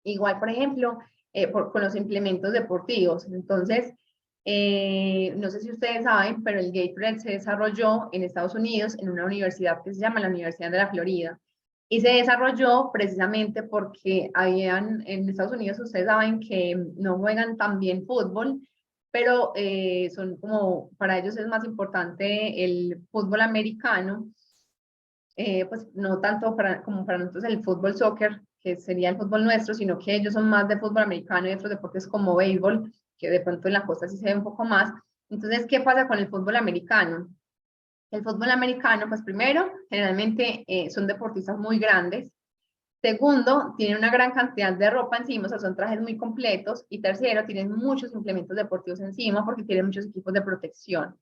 Igual, por ejemplo, con los implementos deportivos. Entonces, no sé si ustedes saben, pero el Gatorade se desarrolló en Estados Unidos en una universidad que se llama la Universidad de la Florida. Y se desarrolló precisamente porque habían, en Estados Unidos ustedes saben que no juegan tan bien fútbol, pero son como, para ellos es más importante el fútbol americano, pues no tanto como para nosotros el fútbol soccer, que sería el fútbol nuestro, sino que ellos son más de fútbol americano y otros deportes como béisbol, que de pronto en la costa sí se ve un poco más. Entonces, ¿qué pasa con el fútbol americano? El fútbol americano, pues primero, generalmente son deportistas muy grandes. Segundo, tienen una gran cantidad de ropa encima, o sea, son trajes muy completos. Y tercero, tienen muchos implementos deportivos encima porque tienen muchos equipos de protección.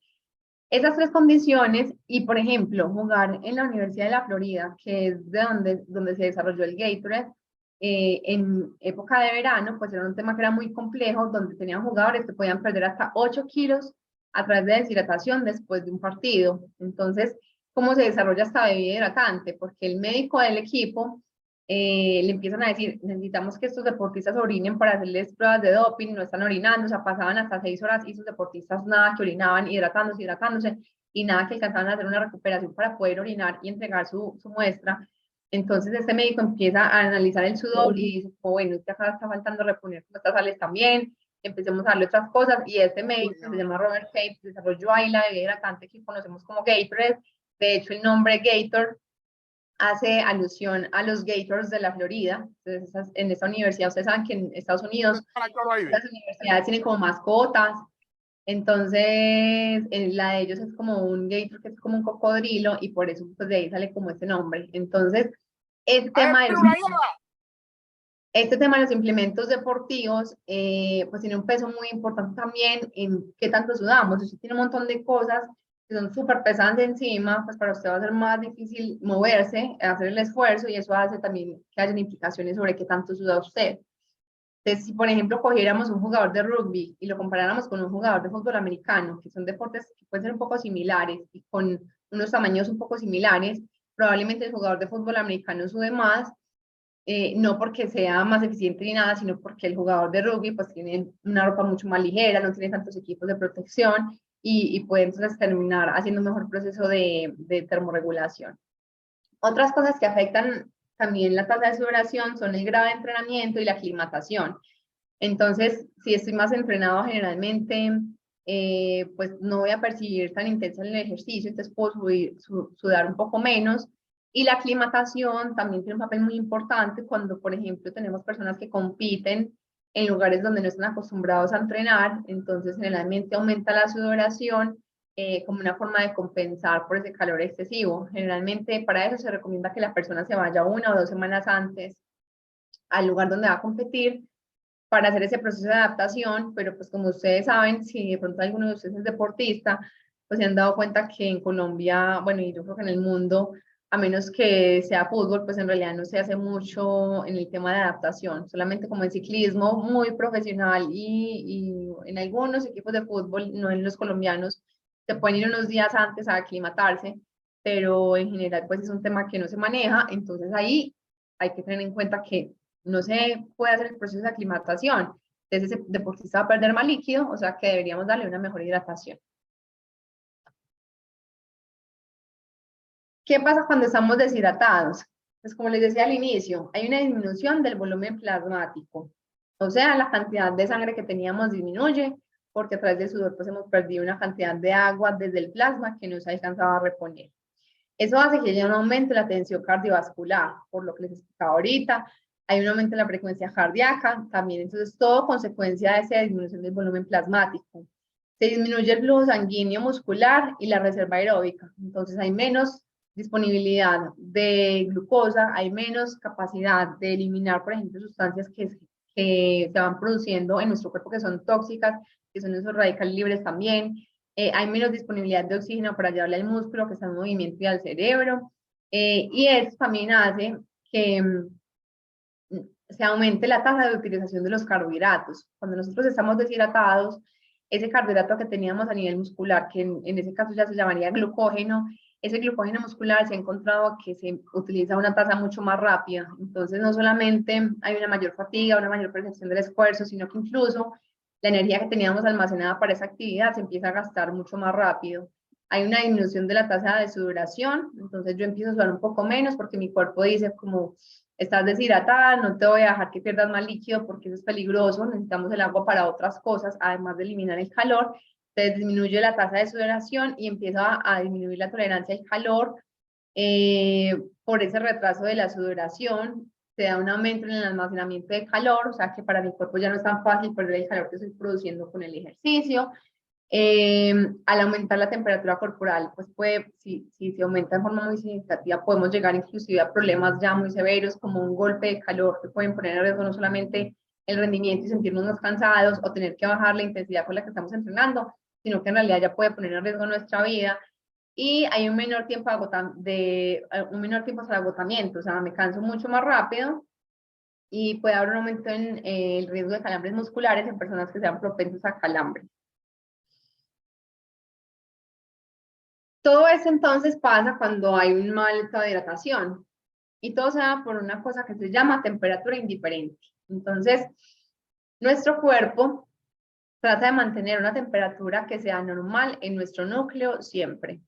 Esas tres condiciones, y por ejemplo, jugar en la Universidad de la Florida, que es de donde se desarrolló el Gatorade, en época de verano, pues era un tema que era muy complejo, donde tenían jugadores que podían perder hasta 8 kilos a través de deshidratación después de un partido. Entonces, ¿cómo se desarrolla esta bebida hidratante? Porque el médico del equipo le empiezan a decir, necesitamos que estos deportistas orinen para hacerles pruebas de doping, no están orinando, o sea, pasaban hasta 6 horas y sus deportistas nada que orinaban, hidratándose, y nada que alcanzaban a hacer una recuperación para poder orinar y entregar su muestra. Entonces este médico empieza a analizar el sudor y dice, oh, bueno, es que acá está faltando reponer como estas sales también, empecemos a darle otras cosas, y este médico que se llama Robert Cave desarrolló ahí la bebida hidratante que conocemos como Gatorade. De hecho, el nombre Gator hace alusión a los Gators de la Florida. Entonces, en esta universidad, ustedes saben que en Estados Unidos las universidades tienen como mascotas. Entonces, la de ellos es como un gator, que es como un cocodrilo, y por eso pues de ahí sale como este nombre. Entonces, este tema de los implementos deportivos, pues tiene un peso muy importante también en qué tanto sudamos. Si usted tiene un montón de cosas que son súper pesadas de encima, pues para usted va a ser más difícil moverse, hacer el esfuerzo, y eso hace también que haya implicaciones sobre qué tanto suda usted. Entonces, si por ejemplo cogiéramos un jugador de rugby y lo comparáramos con un jugador de fútbol americano, que son deportes que pueden ser un poco similares y con unos tamaños un poco similares, probablemente el jugador de fútbol americano sude más, no porque sea más eficiente ni nada, sino porque el jugador de rugby pues tiene una ropa mucho más ligera, no tiene tantos equipos de protección, y puede entonces terminar haciendo un mejor proceso de termorregulación. Otras cosas que afectan también la tasa de sudoración son el grado de entrenamiento y la aclimatación. Entonces, si estoy más entrenado generalmente, pues no voy a percibir tan intenso el ejercicio, entonces puedo sudar un poco menos. Y la aclimatación también tiene un papel muy importante cuando, por ejemplo, tenemos personas que compiten en lugares donde no están acostumbrados a entrenar, entonces generalmente aumenta la sudoración como una forma de compensar por ese calor excesivo. Generalmente para eso se recomienda que la persona se vaya 1 o 2 semanas antes al lugar donde va a competir para hacer ese proceso de adaptación, pero pues como ustedes saben, si de pronto alguno de ustedes es deportista, pues se han dado cuenta que en Colombia, bueno, y yo creo que en el mundo, a menos que sea fútbol, pues en realidad no se hace mucho en el tema de adaptación, solamente como en ciclismo muy profesional y en algunos equipos de fútbol, no en los colombianos, se pueden ir unos días antes a aclimatarse, pero en general pues es un tema que no se maneja, entonces ahí hay que tener en cuenta que no se puede hacer el proceso de aclimatación. Entonces ese deportista va a perder más líquido, o sea que deberíamos darle una mejor hidratación. ¿Qué pasa cuando estamos deshidratados? Pues como les decía al inicio, hay una disminución del volumen plasmático, o sea, la cantidad de sangre que teníamos disminuye, porque a través del sudor pues hemos perdido una cantidad de agua desde el plasma que no se ha alcanzado a reponer. Eso hace que haya un aumento de la tensión cardiovascular, por lo que les explicaba ahorita, hay un aumento en la frecuencia cardíaca, también entonces todo consecuencia de esa disminución del volumen plasmático. Se disminuye el flujo sanguíneo muscular y la reserva aeróbica, entonces hay menos disponibilidad de glucosa, hay menos capacidad de eliminar, por ejemplo, sustancias que se van produciendo en nuestro cuerpo que son tóxicas, que son esos radicales libres también. Hay menos disponibilidad de oxígeno para llevarle al músculo que está en movimiento y al cerebro, y eso también hace que se aumente la tasa de utilización de los carbohidratos. Cuando nosotros estamos deshidratados, ese carbohidrato que teníamos a nivel muscular, que en ese caso ya se llamaría glucógeno, ese glucógeno muscular se ha encontrado que se utiliza a una tasa mucho más rápida. Entonces, no solamente hay una mayor fatiga, una mayor percepción del esfuerzo, sino que incluso la energía que teníamos almacenada para esa actividad se empieza a gastar mucho más rápido. Hay una disminución de la tasa de sudoración, entonces yo empiezo a sudar un poco menos porque mi cuerpo dice como, estás deshidratada, no te voy a dejar que pierdas más líquido porque eso es peligroso, necesitamos el agua para otras cosas, además de eliminar el calor. Entonces disminuye la tasa de sudoración y empieza a disminuir la tolerancia al calor. Por ese retraso de la sudoración se da un aumento en el almacenamiento de calor, o sea que para mi cuerpo ya no es tan fácil perder el calor que estoy produciendo con el ejercicio. Al aumentar la temperatura corporal, pues si se aumenta de forma muy significativa, podemos llegar inclusive a problemas ya muy severos, como un golpe de calor que pueden poner en riesgo no solamente el rendimiento y sentirnos más cansados o tener que bajar la intensidad con la que estamos entrenando, sino que en realidad ya puede poner en riesgo nuestra vida. Y hay un menor tiempo, un menor tiempo hasta el agotamiento, o sea, me canso mucho más rápido y puede haber un aumento en el riesgo de calambres musculares en personas que sean propensas a calambres. Todo eso entonces pasa cuando hay un mal estado de hidratación y todo se da por una cosa que se llama temperatura indiferente. Entonces, nuestro cuerpo trata de mantener una temperatura que sea normal en nuestro núcleo siempre.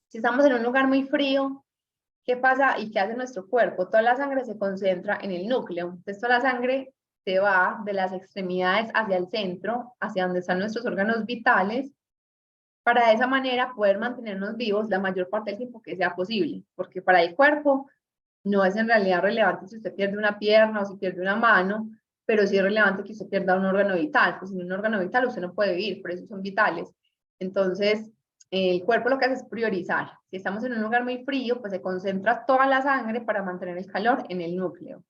Si estamos en un lugar muy frío, ¿qué pasa y qué hace nuestro cuerpo? Toda la sangre se concentra en el núcleo. Entonces, toda la sangre se va de las extremidades hacia el centro, hacia donde están nuestros órganos vitales, para de esa manera poder mantenernos vivos la mayor parte del tiempo que sea posible. Porque para el cuerpo no es en realidad relevante si usted pierde una pierna o si pierde una mano, pero sí es relevante que usted pierda un órgano vital, pues sin un órgano vital usted no puede vivir, por eso son vitales. Entonces, el cuerpo lo que hace es priorizar. Si estamos en un lugar muy frío, pues se concentra toda la sangre para mantener el calor en el núcleo.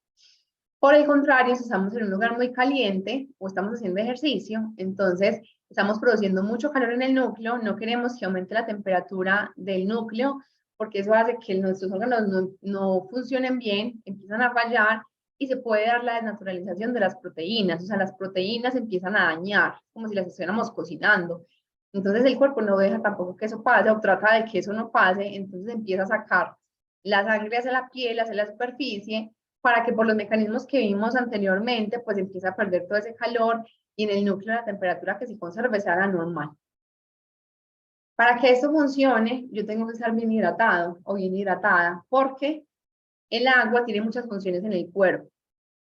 Por el contrario, si estamos en un lugar muy caliente o estamos haciendo ejercicio, entonces estamos produciendo mucho calor en el núcleo, no queremos que aumente la temperatura del núcleo, porque eso hace que nuestros órganos no funcionen bien, empiezan a fallar y se puede dar la desnaturalización de las proteínas, o sea, las proteínas empiezan a dañar, como si las estuviéramos cocinando. Entonces el cuerpo no deja tampoco que eso pase o trata de que eso no pase, entonces empieza a sacar la sangre hacia la piel, hacia la superficie, para que por los mecanismos que vimos anteriormente, pues empiece a perder todo ese calor y en el núcleo la temperatura que se conserve sea la normal. Para que esto funcione, yo tengo que estar bien hidratado o bien hidratada, porque el agua tiene muchas funciones en el cuerpo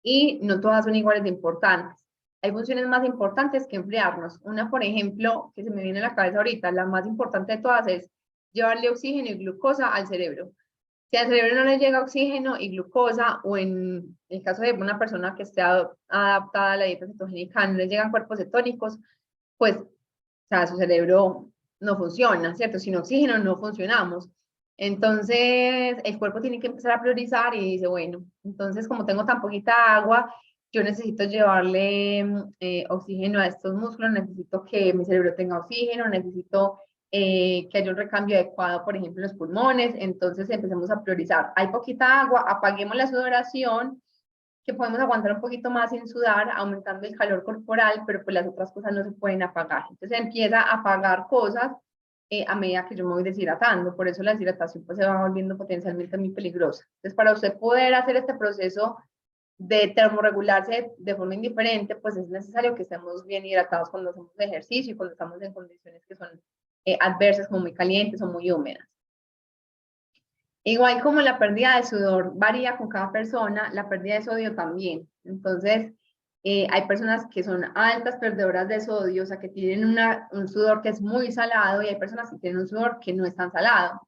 y no todas son iguales de importantes. Hay funciones más importantes que enfriarnos. Una, por ejemplo, que se me viene a la cabeza ahorita, la más importante de todas es llevarle oxígeno y glucosa al cerebro. Si al cerebro no le llega oxígeno y glucosa, o en el caso de una persona que esté adaptada a la dieta cetogénica, no le llegan cuerpos cetónicos, pues, o sea, su cerebro no funciona, ¿cierto? Sin oxígeno no funcionamos. Entonces, el cuerpo tiene que empezar a priorizar y dice, bueno, entonces como tengo tan poquita agua, yo necesito llevarle oxígeno a estos músculos, necesito que mi cerebro tenga oxígeno, necesito que haya un recambio adecuado, por ejemplo, en los pulmones. Entonces empecemos a priorizar. Hay poquita agua, apaguemos la sudoración, que podemos aguantar un poquito más sin sudar, aumentando el calor corporal, pero pues las otras cosas no se pueden apagar. Entonces empieza a apagar cosas a medida que yo me voy deshidratando. Por eso la deshidratación pues se va volviendo potencialmente muy peligrosa. Entonces, para usted poder hacer este proceso de termorregularse de forma indiferente, pues es necesario que estemos bien hidratados cuando hacemos ejercicio y cuando estamos en condiciones que son adversas, como muy calientes o muy húmedas. Igual como la pérdida de sudor varía con cada persona, la pérdida de sodio también. Entonces, hay personas que son altas perdedoras de sodio, o sea, que tienen un sudor que es muy salado, y hay personas que tienen un sudor que no es tan salado.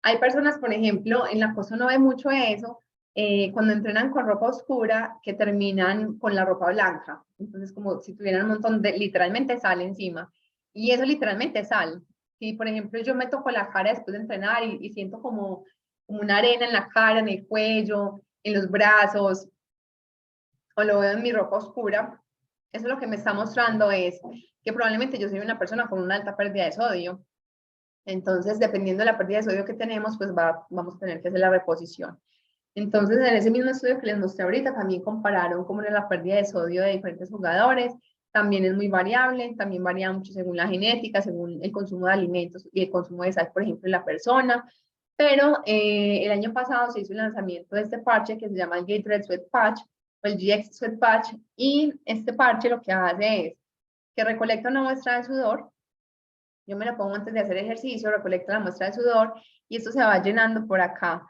Hay personas, por ejemplo, en la costa no ve mucho eso, cuando entrenan con ropa oscura, que terminan con la ropa blanca. Entonces, como si tuvieran un montón de, literalmente, sal encima. Y eso literalmente es sal. Si, por ejemplo, yo me toco la cara después de entrenar y siento como una arena en la cara, en el cuello, en los brazos, o lo veo en mi ropa oscura, eso lo que me está mostrando es que probablemente yo soy una persona con una alta pérdida de sodio. Entonces, dependiendo de la pérdida de sodio que tenemos, pues vamos a tener que hacer la reposición. Entonces, en ese mismo estudio que les mostré ahorita, también compararon cómo era la pérdida de sodio de diferentes jugadores. También es muy variable, también varía mucho según la genética, según el consumo de alimentos y el consumo de sal, por ejemplo, en la persona. Pero el año pasado se hizo el lanzamiento de este parche que se llama el Gatorade Sweat Patch, o el GX Sweat Patch, y este parche lo que hace es que recolecta una muestra de sudor. Yo me lo pongo antes de hacer ejercicio, recolecto la muestra de sudor y esto se va llenando por acá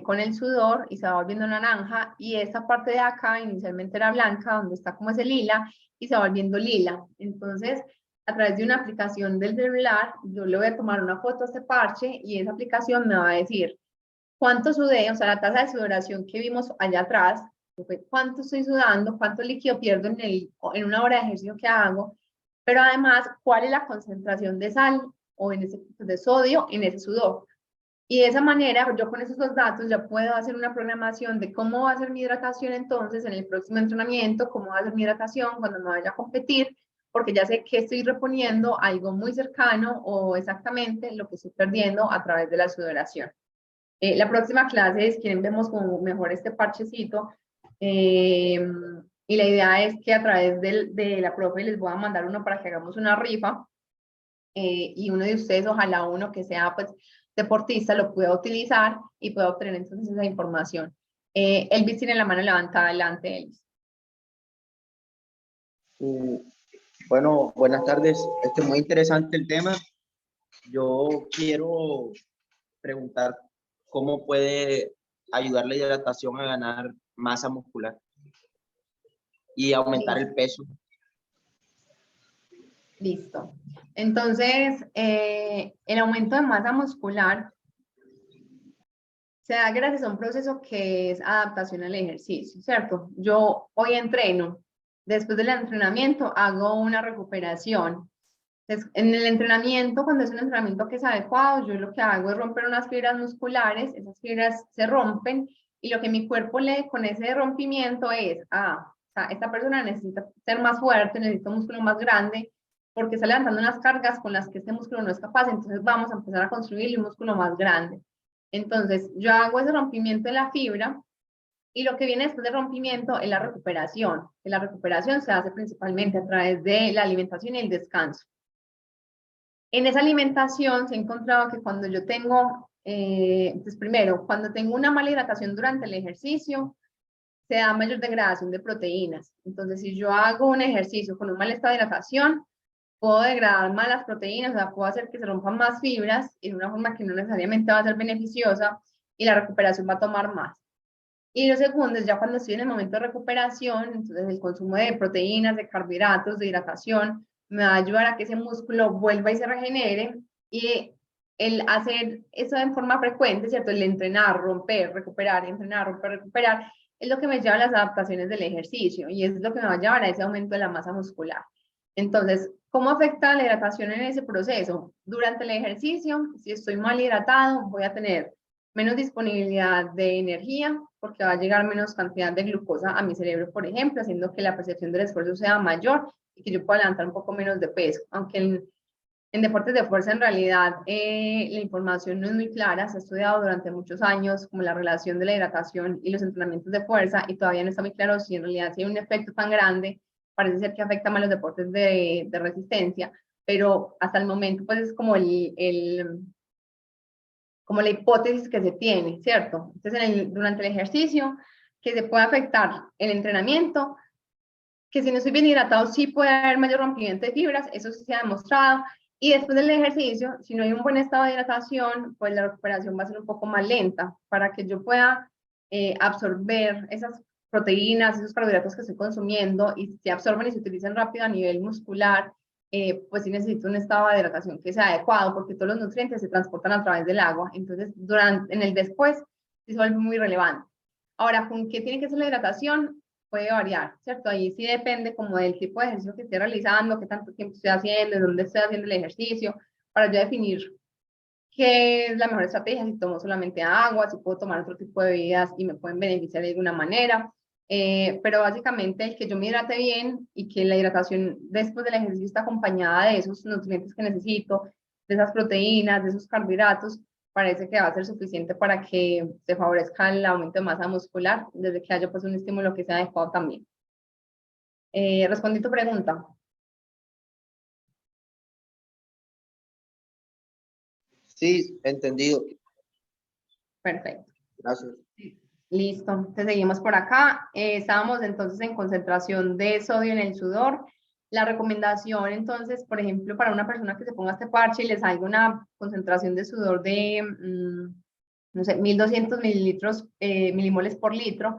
con el sudor y se va volviendo naranja, y esta parte de acá inicialmente era blanca, donde está como ese lila, y se va volviendo lila. Entonces, a través de una aplicación del celular, yo le voy a tomar una foto a este parche y esa aplicación me va a decir cuánto sudé, o sea, la tasa de sudoración que vimos allá atrás, cuánto estoy sudando, cuánto líquido pierdo en una hora de ejercicio que hago, pero además cuál es la concentración de sal o de sodio en ese sudor. Y de esa manera, yo con esos dos datos ya puedo hacer una programación de cómo va a ser mi hidratación entonces en el próximo entrenamiento, cómo va a ser mi hidratación cuando me vaya a competir, porque ya sé que estoy reponiendo algo muy cercano o exactamente lo que estoy perdiendo a través de la sudoración. La próxima clase, si quieren, vemos como mejor este parchecito. Y la idea es que a través de la profe les voy a mandar uno para que hagamos una rifa. Y uno de ustedes, ojalá uno que sea pues deportista, lo pueda utilizar y pueda obtener entonces esa información. Elvis tiene la mano levantada. Adelante, Elvis. Bueno, buenas tardes. Muy interesante el tema. Yo quiero preguntar cómo puede ayudar la hidratación a ganar masa muscular y aumentar el peso. Listo. Entonces, el aumento de masa muscular se da gracias a un proceso que es adaptación al ejercicio, ¿cierto? Yo hoy entreno, después del entrenamiento hago una recuperación. Entonces, en el entrenamiento, cuando es un entrenamiento que es adecuado, yo lo que hago es romper unas fibras musculares, esas fibras se rompen y lo que mi cuerpo lee con ese rompimiento es, o sea, esta persona necesita ser más fuerte, necesita un músculo más grande, porque está levantando unas cargas con las que este músculo no es capaz, entonces vamos a empezar a construir un músculo más grande. Entonces, yo hago ese rompimiento de la fibra y lo que viene después del rompimiento es la recuperación. Y la recuperación se hace principalmente a través de la alimentación y el descanso. En esa alimentación se ha encontrado que cuando yo tengo, pues primero, cuando tengo una mala hidratación durante el ejercicio, se da mayor degradación de proteínas. Entonces, si yo hago un ejercicio con un mal estado de hidratación, puedo degradar más las proteínas, o sea, puedo hacer que se rompan más fibras en una forma que no necesariamente va a ser beneficiosa y la recuperación va a tomar más. Y lo segundo es ya cuando estoy en el momento de recuperación, entonces el consumo de proteínas, de carbohidratos, de hidratación, me va a ayudar a que ese músculo vuelva y se regenere. Y el hacer eso en forma frecuente, ¿cierto? El entrenar, romper, recuperar, entrenar, romper, recuperar, es lo que me lleva a las adaptaciones del ejercicio y es lo que me va a llevar a ese aumento de la masa muscular. Entonces, ¿cómo afecta la hidratación en ese proceso? Durante el ejercicio, si estoy mal hidratado, voy a tener menos disponibilidad de energía, porque va a llegar menos cantidad de glucosa a mi cerebro, por ejemplo, haciendo que la percepción del esfuerzo sea mayor y que yo pueda levantar un poco menos de peso. Aunque en deportes de fuerza, en realidad, la información no es muy clara. Se ha estudiado durante muchos años como la relación de la hidratación y los entrenamientos de fuerza y todavía no está muy claro si en realidad si hay un efecto tan grande. Parece ser que afecta más los deportes de resistencia, pero hasta el momento pues es como como la hipótesis que se tiene, ¿cierto? Entonces, durante el ejercicio, que se puede afectar el entrenamiento, que si no estoy bien hidratado, sí puede haber mayor rompimiento de fibras, eso sí se ha demostrado, y después del ejercicio, si no hay un buen estado de hidratación, pues la recuperación va a ser un poco más lenta, para que yo pueda absorber esas proteínas, esos carbohidratos que estoy consumiendo, y se absorben y se utilizan rápido a nivel muscular, pues sí necesito un estado de hidratación que sea adecuado, porque todos los nutrientes se transportan a través del agua. Entonces, en el después, sí se vuelve muy relevante. Ahora, ¿con qué tiene que ser la hidratación? Puede variar, ¿cierto? Ahí sí depende como del tipo de ejercicio que esté realizando, qué tanto tiempo estoy haciendo, en dónde estoy haciendo el ejercicio, para yo definir qué es la mejor estrategia, si tomo solamente agua, si puedo tomar otro tipo de bebidas y me pueden beneficiar de alguna manera. Pero básicamente el que yo me hidrate bien y que la hidratación después del ejercicio está acompañada de esos nutrientes que necesito, de esas proteínas, de esos carbohidratos, parece que va a ser suficiente para que se favorezca el aumento de masa muscular, desde que haya pues un estímulo que sea adecuado también. Respondí tu pregunta. Sí, entendido. Perfecto. Gracias. Listo, entonces seguimos por acá. Estábamos entonces en concentración de sodio en el sudor. La recomendación, entonces, por ejemplo, para una persona que se ponga este parche y le salga una concentración de sudor de, no sé, 1200 mililitros, milimoles por litro,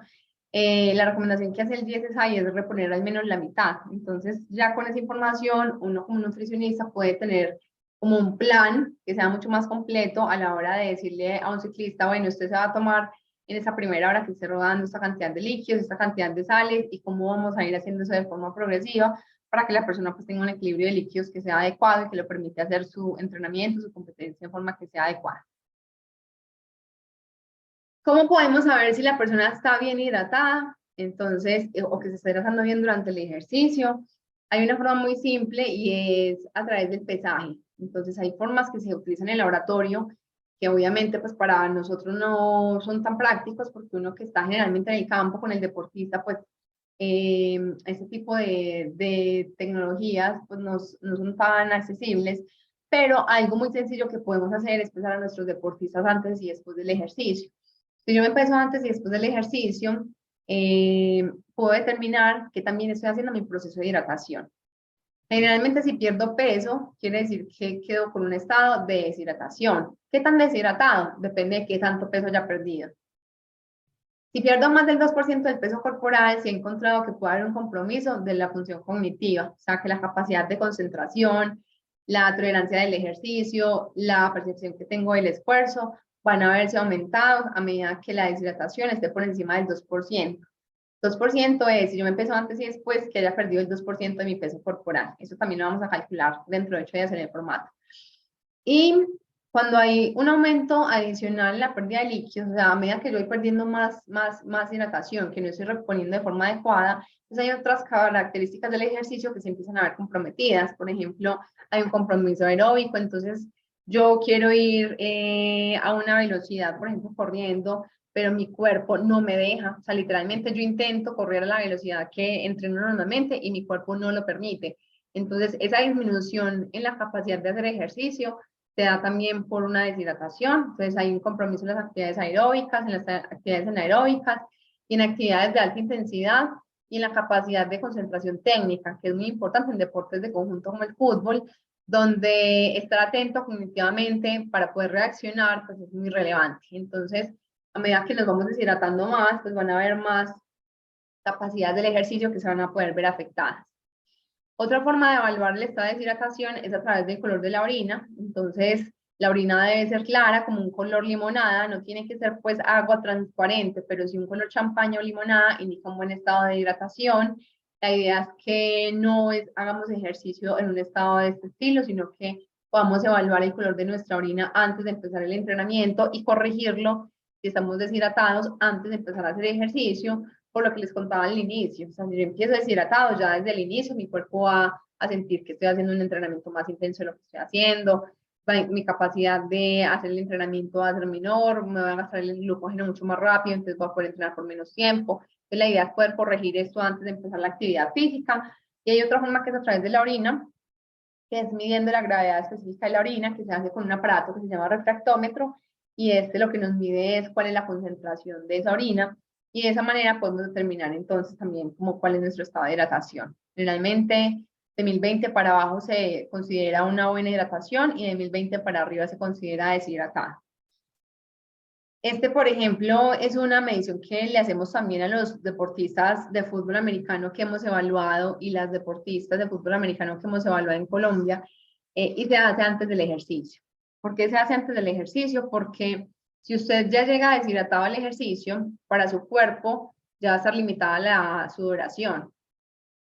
la recomendación que hace el GSSI es reponer al menos la mitad. Entonces, ya con esa información, uno como nutricionista puede tener como un plan que sea mucho más completo a la hora de decirle a un ciclista, bueno, usted se va a tomar en esa primera hora que esté rodando esta cantidad de líquidos, esta cantidad de sales y cómo vamos a ir haciendo eso de forma progresiva para que la persona pues tenga un equilibrio de líquidos que sea adecuado y que le permita hacer su entrenamiento, su competencia de forma que sea adecuada. ¿Cómo podemos saber si la persona está bien hidratada? Entonces, o que se está hidratando bien durante el ejercicio. Hay una forma muy simple y es a través del pesaje. Entonces, hay formas que se utilizan en el laboratorio que obviamente pues para nosotros no son tan prácticos porque uno que está generalmente en el campo con el deportista, pues ese tipo de tecnologías pues no son tan accesibles, pero algo muy sencillo que podemos hacer es pesar a nuestros deportistas antes y después del ejercicio. Si yo me peso antes y después del ejercicio, puedo determinar que también estoy haciendo mi proceso de hidratación. Generalmente si pierdo peso, quiere decir que quedo con un estado de deshidratación. ¿Qué tan deshidratado? Depende de qué tanto peso haya perdido. Si pierdo más del 2% del peso corporal, sí he encontrado que puede haber un compromiso de la función cognitiva, o sea, que la capacidad de concentración, la tolerancia del ejercicio, la percepción que tengo del esfuerzo, van a verse aumentados a medida que la deshidratación esté por encima del 2%. 2% es, si yo me peso antes y después, que haya perdido el 2% de mi peso corporal. Eso también lo vamos a calcular dentro de 8 días en el formato. Y cuando hay un aumento adicional en la pérdida de líquidos, o sea, a medida que yo voy perdiendo más hidratación, que no estoy reponiendo de forma adecuada, pues hay otras características del ejercicio que se empiezan a ver comprometidas. Por ejemplo, hay un compromiso aeróbico, entonces yo quiero ir a una velocidad, por ejemplo, corriendo, pero mi cuerpo no me deja. O sea, literalmente yo intento correr a la velocidad que entreno normalmente y mi cuerpo no lo permite. Entonces, esa disminución en la capacidad de hacer ejercicio se da también por una deshidratación. Entonces, hay un compromiso en las actividades aeróbicas, en las actividades anaeróbicas y en actividades de alta intensidad y en la capacidad de concentración técnica, que es muy importante en deportes de conjunto como el fútbol, donde estar atento cognitivamente para poder reaccionar, pues es muy relevante. Entonces, a medida que nos vamos deshidratando más, pues van a haber más capacidades del ejercicio que se van a poder ver afectadas. Otra forma de evaluar el estado de deshidratación es a través del color de la orina. Entonces, la orina debe ser clara, como un color limonada, no tiene que ser pues agua transparente, pero sí un color champaña o limonada indica un buen estado de hidratación. La idea es que no hagamos ejercicio en un estado de este estilo, sino que podamos evaluar el color de nuestra orina antes de empezar el entrenamiento y corregirlo si estamos deshidratados antes de empezar a hacer ejercicio, por lo que les contaba al inicio. O sea, si yo empiezo deshidratado ya desde el inicio, mi cuerpo va a sentir que estoy haciendo un entrenamiento más intenso de lo que estoy haciendo, mi capacidad de hacer el entrenamiento va a ser menor, me va a gastar el glucógeno mucho más rápido, entonces voy a poder entrenar por menos tiempo. Entonces, la idea es poder corregir esto antes de empezar la actividad física. Y hay otra forma que es a través de la orina, que es midiendo la gravedad específica de la orina, que se hace con un aparato que se llama refractómetro, y lo que nos mide es cuál es la concentración de esa orina, y de esa manera podemos determinar entonces también como cuál es nuestro estado de hidratación. Generalmente de 1020 para abajo se considera una buena hidratación y de 1020 para arriba se considera deshidratada. Por ejemplo, es una medición que le hacemos también a los deportistas de fútbol americano que hemos evaluado y las deportistas de fútbol americano que hemos evaluado en Colombia, y se hace antes del ejercicio. ¿Por qué se hace antes del ejercicio? Porque si usted ya llega deshidratado al ejercicio, para su cuerpo ya va a estar limitada la sudoración,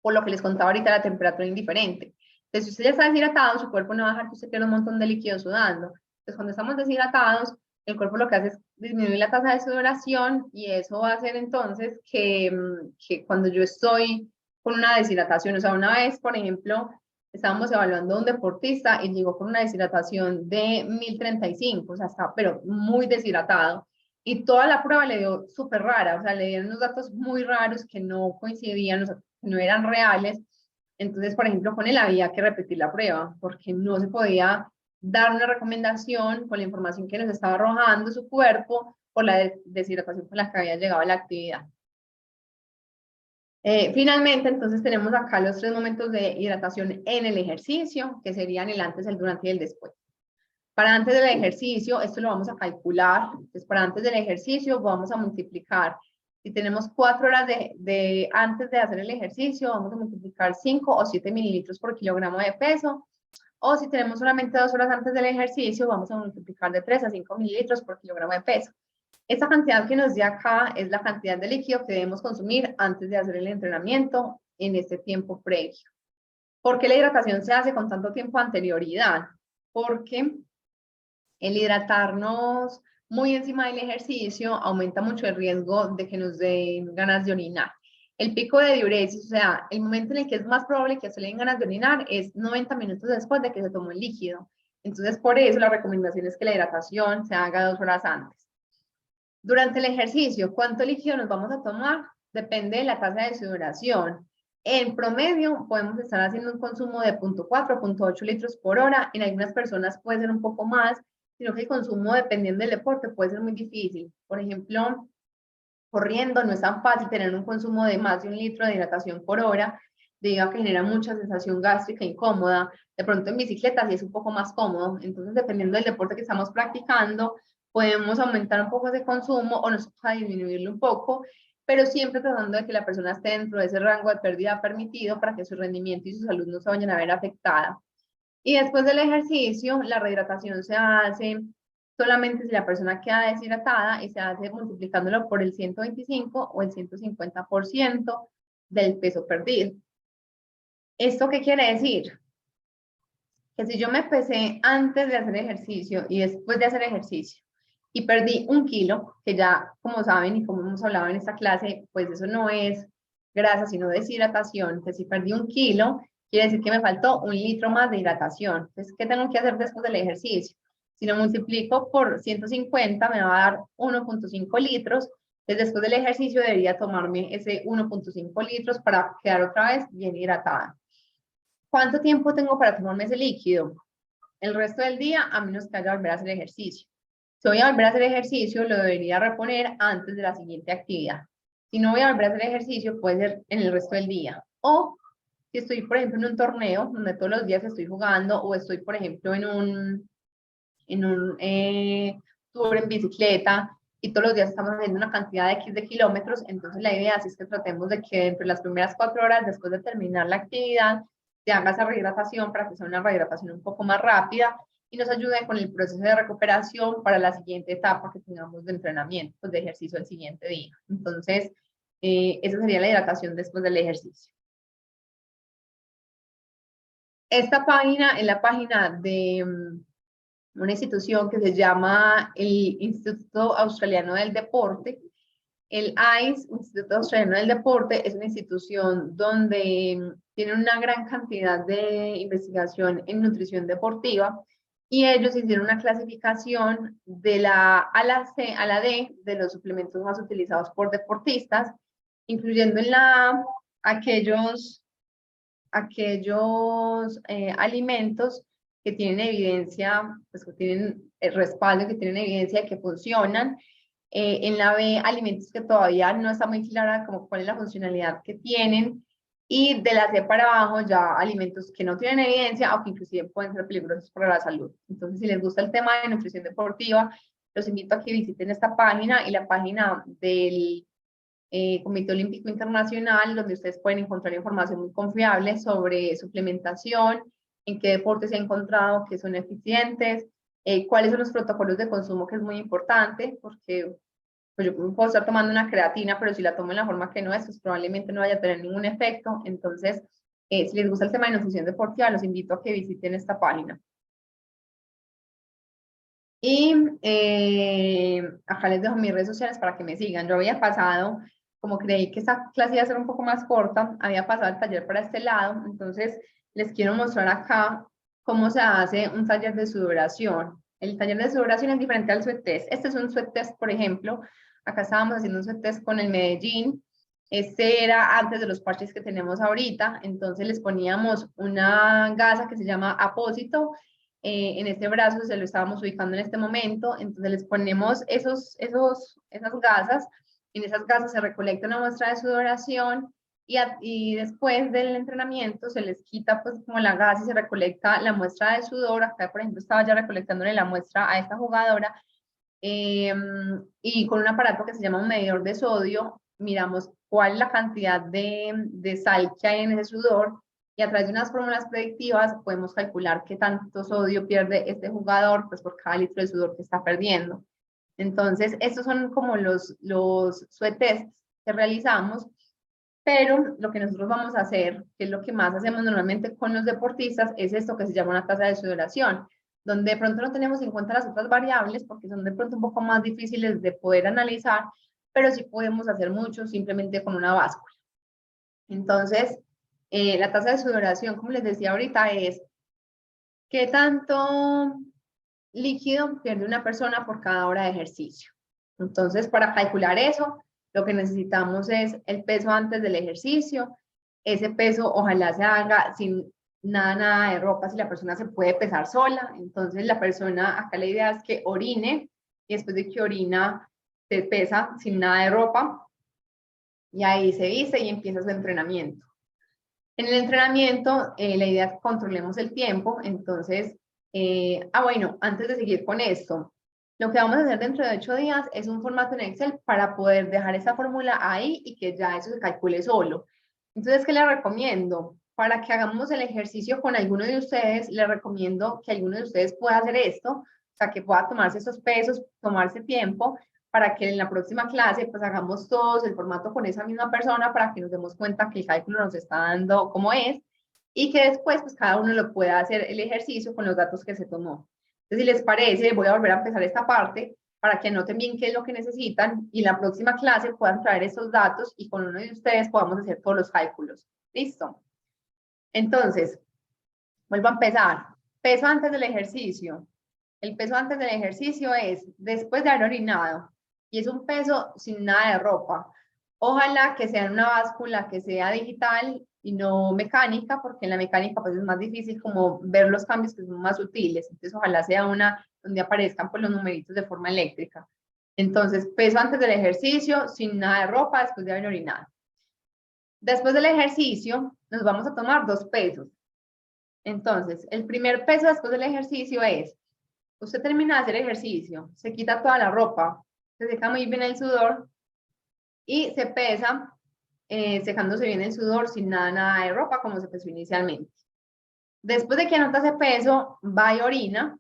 por lo que les contaba ahorita la temperatura indiferente. Entonces, si usted ya está deshidratado, su cuerpo no va a dejar que usted pierda un montón de líquido sudando. Entonces, cuando estamos deshidratados, el cuerpo lo que hace es disminuir la tasa de sudoración y eso va a hacer entonces que cuando yo estoy con una deshidratación, o sea, una vez, por ejemplo, estábamos evaluando a un deportista y llegó con una deshidratación de 1035, o sea, está pero muy deshidratado. Y toda la prueba le dio súper rara, o sea, le dieron unos datos muy raros que no coincidían, o sea, que no eran reales. Entonces, por ejemplo, con él había que repetir la prueba, porque no se podía dar una recomendación con la información que nos estaba arrojando su cuerpo por la deshidratación con la que había llegado a la actividad. Finalmente, entonces tenemos acá los 3 momentos de hidratación en el ejercicio, que serían el antes, el durante y el después. Para antes del ejercicio, esto lo vamos a calcular. Entonces, para antes del ejercicio vamos a multiplicar. Si tenemos 4 horas antes de hacer el ejercicio, vamos a multiplicar 5 o 7 mililitros por kilogramo de peso. O si tenemos solamente 2 horas antes del ejercicio, vamos a multiplicar de 3 a 5 mililitros por kilogramo de peso. Esta cantidad que nos da acá es la cantidad de líquido que debemos consumir antes de hacer el entrenamiento en este tiempo previo. ¿Por qué la hidratación se hace con tanto tiempo de anterioridad? Porque el hidratarnos muy encima del ejercicio aumenta mucho el riesgo de que nos den ganas de orinar. El pico de diuresis, o sea, el momento en el que es más probable que se le den ganas de orinar es 90 minutos después de que se tomó el líquido. Entonces, por eso la recomendación es que la hidratación se haga 2 horas antes. Durante el ejercicio, ¿cuánto líquido nos vamos a tomar? Depende de la tasa de sudoración. En promedio, podemos estar haciendo un consumo de 0.4, 0.8 litros por hora. En algunas personas puede ser un poco más, sino que el consumo, dependiendo del deporte, puede ser muy difícil. Por ejemplo, corriendo no es tan fácil tener un consumo de más de 1 litro de hidratación por hora. debido a que genera mucha sensación gástrica incómoda. De pronto en bicicleta sí es un poco más cómodo, entonces dependiendo del deporte que estamos practicando, podemos aumentar un poco ese consumo o nos toca disminuirlo un poco, pero siempre tratando de que la persona esté dentro de ese rango de pérdida permitido para que su rendimiento y su salud no se vayan a ver afectada. Y después del ejercicio, la rehidratación se hace solamente si la persona queda deshidratada y se hace multiplicándolo por el 125 o el 150% del peso perdido. ¿Esto qué quiere decir? Que si yo me pesé antes de hacer ejercicio y después de hacer ejercicio y perdí 1 kilo, que ya como saben y como hemos hablado en esta clase, pues eso no es grasa, sino deshidratación. Que si perdí 1 kilo, quiere decir que me faltó 1 litro más de hidratación. Entonces, ¿qué tengo que hacer después del ejercicio? Si lo multiplico por 150, me va a dar 1.5 litros. Entonces, después del ejercicio debería tomarme ese 1.5 litros para quedar otra vez bien hidratada. ¿Cuánto tiempo tengo para tomarme ese líquido? El resto del día, a menos que vaya a volver a hacer ejercicio. Si voy a volver a hacer ejercicio, lo debería reponer antes de la siguiente actividad. Si no voy a volver a hacer ejercicio, puede ser en el resto del día. O si estoy, por ejemplo, en un torneo donde todos los días estoy jugando, o estoy, por ejemplo, en un tour en bicicleta y todos los días estamos haciendo una cantidad de X de kilómetros, entonces la idea es que tratemos de que dentro de las primeras 4 horas, después de terminar la actividad, se haga esa rehidratación para que sea una rehidratación un poco más rápida y nos ayude con el proceso de recuperación para la siguiente etapa que tengamos de entrenamiento, pues de ejercicio el siguiente día. Entonces, esa sería la hidratación después del ejercicio. Esta página es la página de una institución que se llama el Instituto Australiano del Deporte. El ICE, Instituto Australiano del Deporte, es una institución donde tiene una gran cantidad de investigación en nutrición deportiva y ellos hicieron una clasificación de la A a la C a la D de los suplementos más utilizados por deportistas, incluyendo en la A aquellos alimentos que tienen evidencia, pues que tienen respaldo, que tienen evidencia de que funcionan. En la B, alimentos que todavía no está muy clara como cuál es la funcionalidad que tienen. Y de la C para abajo ya alimentos que no tienen evidencia o que inclusive pueden ser peligrosos para la salud. Entonces, si les gusta el tema de nutrición deportiva, los invito a que visiten esta página y la página del Comité Olímpico Internacional, donde ustedes pueden encontrar información muy confiable sobre suplementación, en qué deportes se ha encontrado que son eficientes, cuáles son los protocolos de consumo, que es muy importante, porque pues yo puedo estar tomando una creatina, pero si la tomo en la forma que no es, pues probablemente no vaya a tener ningún efecto. Entonces, si les gusta el tema de nutrición deportiva, los invito a que visiten esta página. Y acá les dejo mis redes sociales para que me sigan. Yo había pasado, como creí que esta clase iba a ser un poco más corta, había pasado el taller para este lado, entonces les quiero mostrar acá cómo se hace un taller de sudoración. El taller de sudoración es diferente al sweat test. Este es un sweat test, por ejemplo. Acá estábamos haciendo un sweat test con el Medellín. Este era antes de los parches que tenemos ahorita, entonces les poníamos una gasa que se llama apósito. En este brazo se lo estábamos ubicando en este momento, entonces les ponemos esas gasas, en esas gasas se recolecta una muestra de sudoración y después del entrenamiento se les quita pues como la gasa y se recolecta la muestra de sudor. Acá por ejemplo estaba ya recolectándole la muestra a esta jugadora y con un aparato que se llama un medidor de sodio miramos cuál es la cantidad de sal que hay en ese sudor y a través de unas fórmulas predictivas podemos calcular qué tanto sodio pierde este jugador pues por cada litro de sudor que está perdiendo. Entonces, estos son como los sweat tests que realizamos, pero lo que nosotros vamos a hacer, que es lo que más hacemos normalmente con los deportistas, es esto que se llama una tasa de sudoración, donde de pronto no tenemos en cuenta las otras variables porque son de pronto un poco más difíciles de poder analizar, pero sí podemos hacer mucho simplemente con una báscula. Entonces, la tasa de sudoración, como les decía ahorita, es qué tanto líquido pierde una persona por cada hora de ejercicio. Entonces, para calcular eso, lo que necesitamos es el peso antes del ejercicio. Ese peso ojalá se haga sin nada de ropa, si la persona se puede pesar sola. Entonces, la persona, acá la idea es que orine y después de que orina, se pesa sin nada de ropa y ahí se dice y empieza su entrenamiento. En el entrenamiento, la idea es que controlemos el tiempo, entonces, bueno, antes de seguir con esto, lo que vamos a hacer dentro de 8 días es un formato en Excel para poder dejar esa fórmula ahí y que ya eso se calcule solo. Entonces, ¿qué les recomiendo? Para que hagamos el ejercicio con alguno de ustedes, les recomiendo que alguno de ustedes pueda hacer esto, o sea, que pueda tomarse esos pesos, tomarse tiempo, para que en la próxima clase pues hagamos todos el formato con esa misma persona para que nos demos cuenta que el cálculo nos está dando como es y que después pues cada uno lo pueda hacer el ejercicio con los datos que se tomó. Entonces, si les parece, voy a volver a empezar esta parte para que anoten bien qué es lo que necesitan y en la próxima clase puedan traer esos datos y con uno de ustedes podamos hacer todos los cálculos. ¿Listo? Entonces, vuelvo a empezar. Peso antes del ejercicio. El peso antes del ejercicio es después de haber orinado y es un peso sin nada de ropa. Ojalá que sea en una báscula que sea digital y no mecánica, porque en la mecánica pues es más difícil como ver los cambios que son más sutiles. Entonces ojalá sea una donde aparezcan pues los numeritos de forma eléctrica. Entonces, peso antes del ejercicio, sin nada de ropa, después de haber orinado. Después del ejercicio, nos vamos a tomar 2 pesos. Entonces, el primer peso después del ejercicio es, usted termina de hacer ejercicio, se quita toda la ropa, se seca muy bien el sudor y se pesa secándose bien el sudor sin nada de ropa como se pesó inicialmente. Después de que anota ese peso, va y orina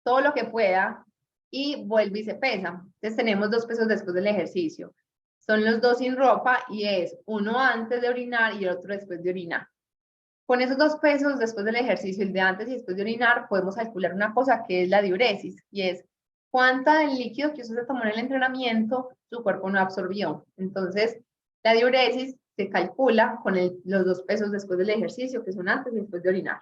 todo lo que pueda y vuelve y se pesa. Entonces tenemos 2 pesos después del ejercicio. Son los 2 sin ropa y es uno antes de orinar y el otro después de orinar. Con esos 2 pesos después del ejercicio, el de antes y después de orinar, podemos calcular una cosa que es la diuresis y es cuánta del líquido que usted se tomó en el entrenamiento su cuerpo no absorbió. Entonces, la diuresis se calcula con los 2 pesos después del ejercicio, que son antes y después de orinar.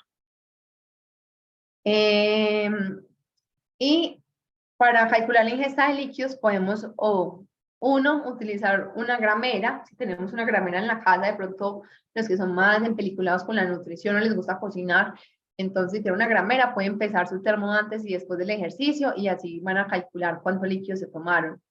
Y para calcular la ingesta de líquidos podemos utilizar una gramera, si tenemos una gramera en la casa, de pronto los que son más empeliculados con la nutrición o les gusta cocinar, entonces si tienen una gramera pueden pesar su termo antes y después del ejercicio y así van a calcular cuánto líquido se tomaron.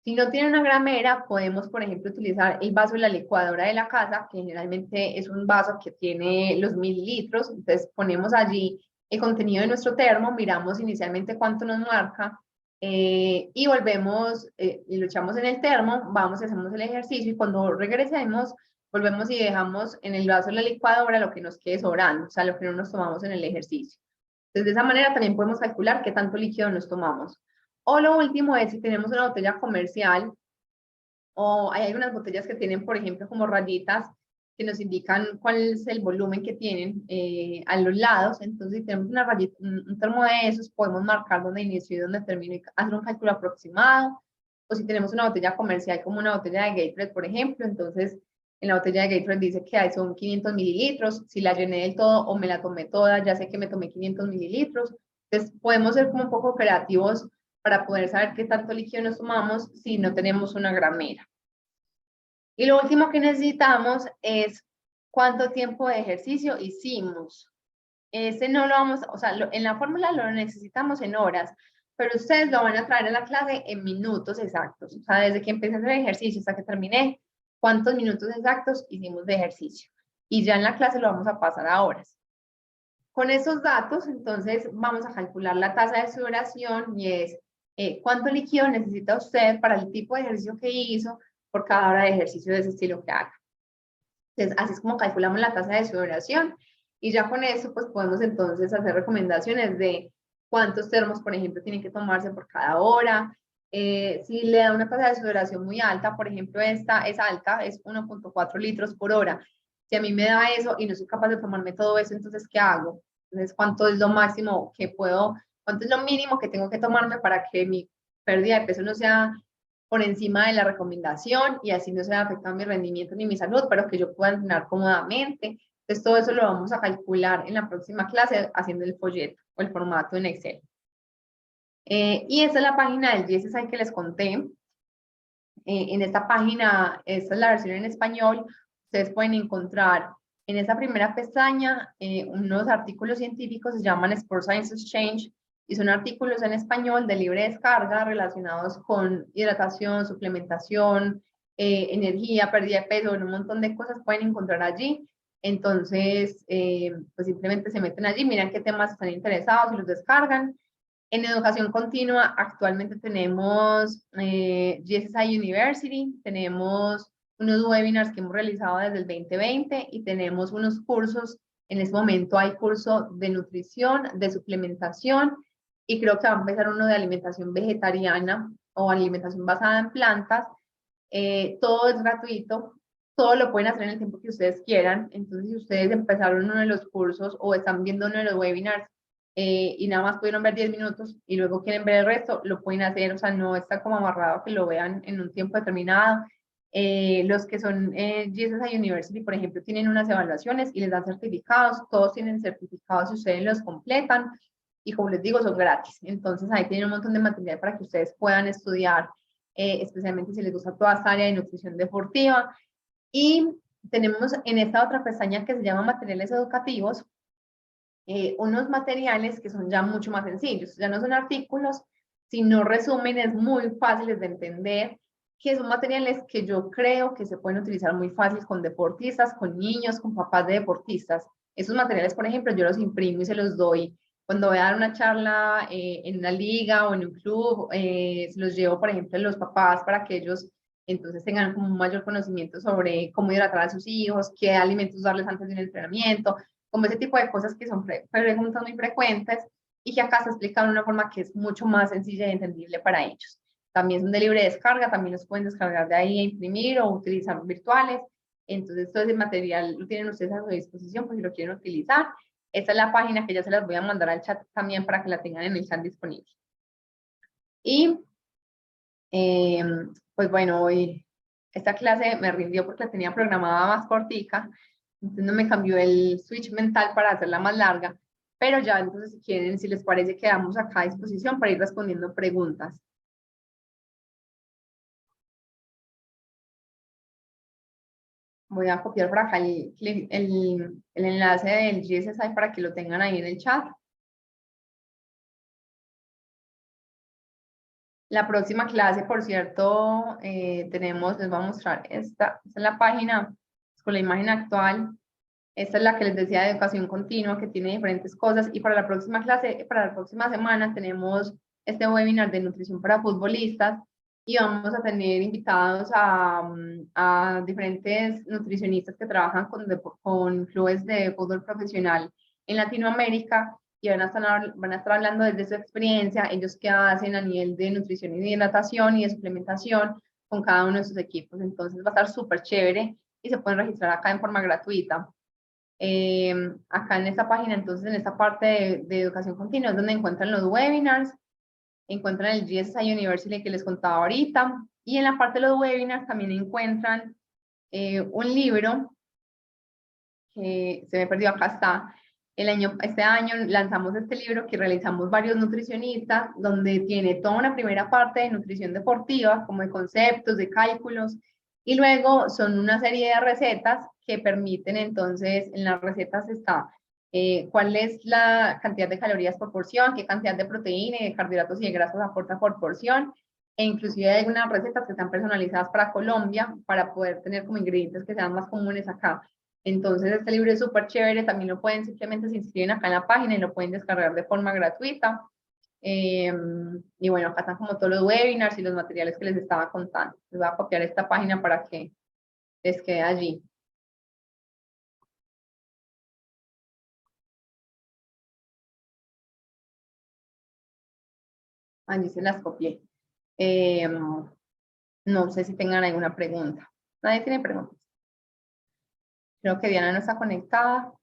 Si no tienen una gramera, podemos, por ejemplo, utilizar el vaso de la licuadora de la casa, que generalmente es un vaso que tiene los mililitros, entonces ponemos allí el contenido de nuestro termo, miramos inicialmente cuánto nos marca y volvemos y lo echamos en el termo, vamos y hacemos el ejercicio y cuando regresemos volvemos y dejamos en el vaso de la licuadora lo que nos quede sobrando, o sea, lo que no nos tomamos en el ejercicio. Entonces, de esa manera también podemos calcular qué tanto líquido nos tomamos. O lo último es si tenemos una botella comercial o hay algunas botellas que tienen, por ejemplo, como rayitas que nos indican cuál es el volumen que tienen a los lados. Entonces, si tenemos una rayita, un termo de esos, podemos marcar dónde inicio y dónde termino y hacer un cálculo aproximado. O si tenemos una botella comercial como una botella de Gatorade, por ejemplo, entonces en la botella de Gatorade dice que son 500 mililitros. Si la llené del todo o me la tomé toda, ya sé que me tomé 500 mililitros. Entonces, podemos ser como un poco creativos para poder saber qué tanto líquido nos tomamos si no tenemos una gramera. Y lo último que necesitamos es cuánto tiempo de ejercicio hicimos. Ese no lo vamos, o sea, en la fórmula lo necesitamos en horas, pero ustedes lo van a traer a la clase en minutos exactos. O sea, desde que empecé a hacer ejercicio hasta que terminé, cuántos minutos exactos hicimos de ejercicio. Y ya en la clase lo vamos a pasar a horas. Con esos datos, entonces, vamos a calcular la tasa de sudoración y es cuánto líquido necesita usted para el tipo de ejercicio que hizo por cada hora de ejercicio de ese estilo que haga. Entonces, así es como calculamos la tasa de sudoración y ya con eso, pues podemos entonces hacer recomendaciones de cuántos termos, por ejemplo, tienen que tomarse por cada hora. Si le da una tasa de sudoración muy alta, por ejemplo, esta es alta, es 1.4 litros por hora. Si a mí me da eso y no soy capaz de tomarme todo eso, entonces, ¿qué hago? Entonces, ¿cuánto es lo máximo que puedo, cuánto es lo mínimo que tengo que tomarme para que mi pérdida de peso no sea por encima de la recomendación y así no se va a afectar mi rendimiento ni mi salud, pero que yo pueda entrenar cómodamente? Entonces, todo eso lo vamos a calcular en la próxima clase haciendo el folleto o el formato en Excel. Y esta es la página del GSSI que les conté. En esta página, esta es la versión en español, ustedes pueden encontrar en esa primera pestaña unos artículos científicos, se llaman Sport Science Exchange, y son artículos en español de libre descarga relacionados con hidratación, suplementación, energía, pérdida de peso, un montón de cosas pueden encontrar allí. Entonces, pues simplemente se meten allí, miran qué temas están interesados y los descargan. En educación continua, actualmente tenemos GSSI University, tenemos unos webinars que hemos realizado desde el 2020 y tenemos unos cursos. En este momento hay curso de nutrición, de suplementación, y creo que va a empezar uno de alimentación vegetariana o alimentación basada en plantas. Todo es gratuito, todo lo pueden hacer en el tiempo que ustedes quieran. Entonces, si ustedes empezaron uno de los cursos o están viendo uno de los webinars y nada más pudieron ver 10 minutos y luego quieren ver el resto, lo pueden hacer. O sea, no está como amarrado a que lo vean en un tiempo determinado. Los que son GSSI University, por ejemplo, tienen unas evaluaciones y les dan certificados. Todos tienen certificados si ustedes los completan. Y como les digo, son gratis. Entonces, ahí tienen un montón de material para que ustedes puedan estudiar, especialmente si les gusta toda esta área de nutrición deportiva. Y tenemos en esta otra pestaña que se llama materiales educativos, unos materiales que son ya mucho más sencillos, ya no son artículos, sino resúmenes muy fáciles de entender, que son materiales que yo creo que se pueden utilizar muy fácil con deportistas, con niños, con papás de deportistas. Esos materiales, por ejemplo, yo los imprimo y se los doy cuando voy a dar una charla en una liga o en un club, se los llevo, por ejemplo, a los papás para que ellos entonces tengan como un mayor conocimiento sobre cómo hidratar a sus hijos, qué alimentos darles antes de un entrenamiento, como ese tipo de cosas que son preguntas muy frecuentes y que acá se explican de una forma que es mucho más sencilla y entendible para ellos. También son de libre descarga, también los pueden descargar de ahí e imprimir o utilizar virtuales. Entonces, todo ese material lo tienen ustedes a su disposición por si lo quieren utilizar. Esta es la página que ya se las voy a mandar al chat también para que la tengan en el chat disponible. Y, pues bueno, hoy esta clase me rindió porque la tenía programada más cortica. Entonces no me cambió el switch mental para hacerla más larga, pero ya entonces si quieren, si les parece, quedamos acá a disposición para ir respondiendo preguntas. Voy a copiar por acá el enlace del GSSI para que lo tengan ahí en el chat. La próxima clase, por cierto, tenemos, les voy a mostrar esta es la página con la imagen actual. Esta es la que les decía de educación continua, que tiene diferentes cosas. Y para la próxima clase, para la próxima semana, tenemos este webinar de nutrición para futbolistas y vamos a tener invitados a diferentes nutricionistas que trabajan con clubes de fútbol profesional en Latinoamérica y van a estar hablando desde su experiencia, ellos qué hacen a nivel de nutrición y de hidratación y de suplementación con cada uno de sus equipos. Entonces va a estar súper chévere y se pueden registrar acá en forma gratuita. Acá en esta página, entonces en esta parte de educación continua es donde encuentran los webinars, encuentran el GSSI University que les contaba ahorita, y en la parte de los webinars también encuentran un libro que se me perdió, acá está. Este año lanzamos este libro que realizamos varios nutricionistas, donde tiene toda una primera parte de nutrición deportiva, como de conceptos, de cálculos, y luego son una serie de recetas que permiten entonces, en las recetas está cuál es la cantidad de calorías por porción, qué cantidad de proteína y de carbohidratos y de grasas aporta por porción, e inclusive hay algunas recetas que están personalizadas para Colombia, para poder tener como ingredientes que sean más comunes acá. Entonces, este libro es súper chévere, también lo pueden, simplemente se inscriben acá en la página y lo pueden descargar de forma gratuita. Y bueno, acá están como todos los webinars y los materiales que les estaba contando. Les voy a copiar esta página para que les quede allí. Allí se las copié. No sé si tengan alguna pregunta. Nadie tiene preguntas. Creo que Diana no está conectada.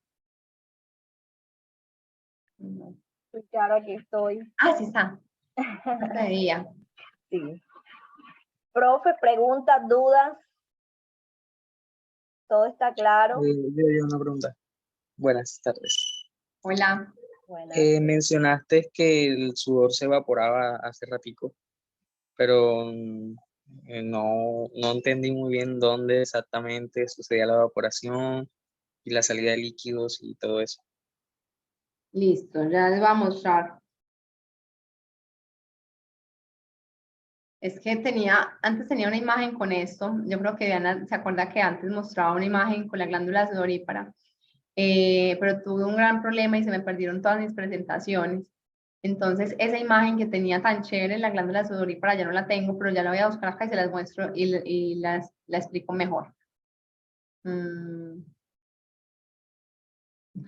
No. Claro, aquí estoy. Ah, sí está. No se veía. Sí. Profe, preguntas, dudas. ¿Todo está claro? Yo una pregunta. Buenas tardes. Hola. Buenas. Mencionaste que el sudor se evaporaba hace ratico, pero no entendí muy bien dónde exactamente sucedía la evaporación y la salida de líquidos y todo eso. Listo, ya les voy a mostrar. Es que antes tenía una imagen con esto. Yo creo que Diana se acuerda que antes mostraba una imagen con la glándula sudorípara. pero tuve un gran problema y se me perdieron todas mis presentaciones. Entonces, esa imagen que tenía tan chévere en la glándula sudorípara ya no la tengo, pero ya la voy a buscar acá y se las muestro y la explico mejor.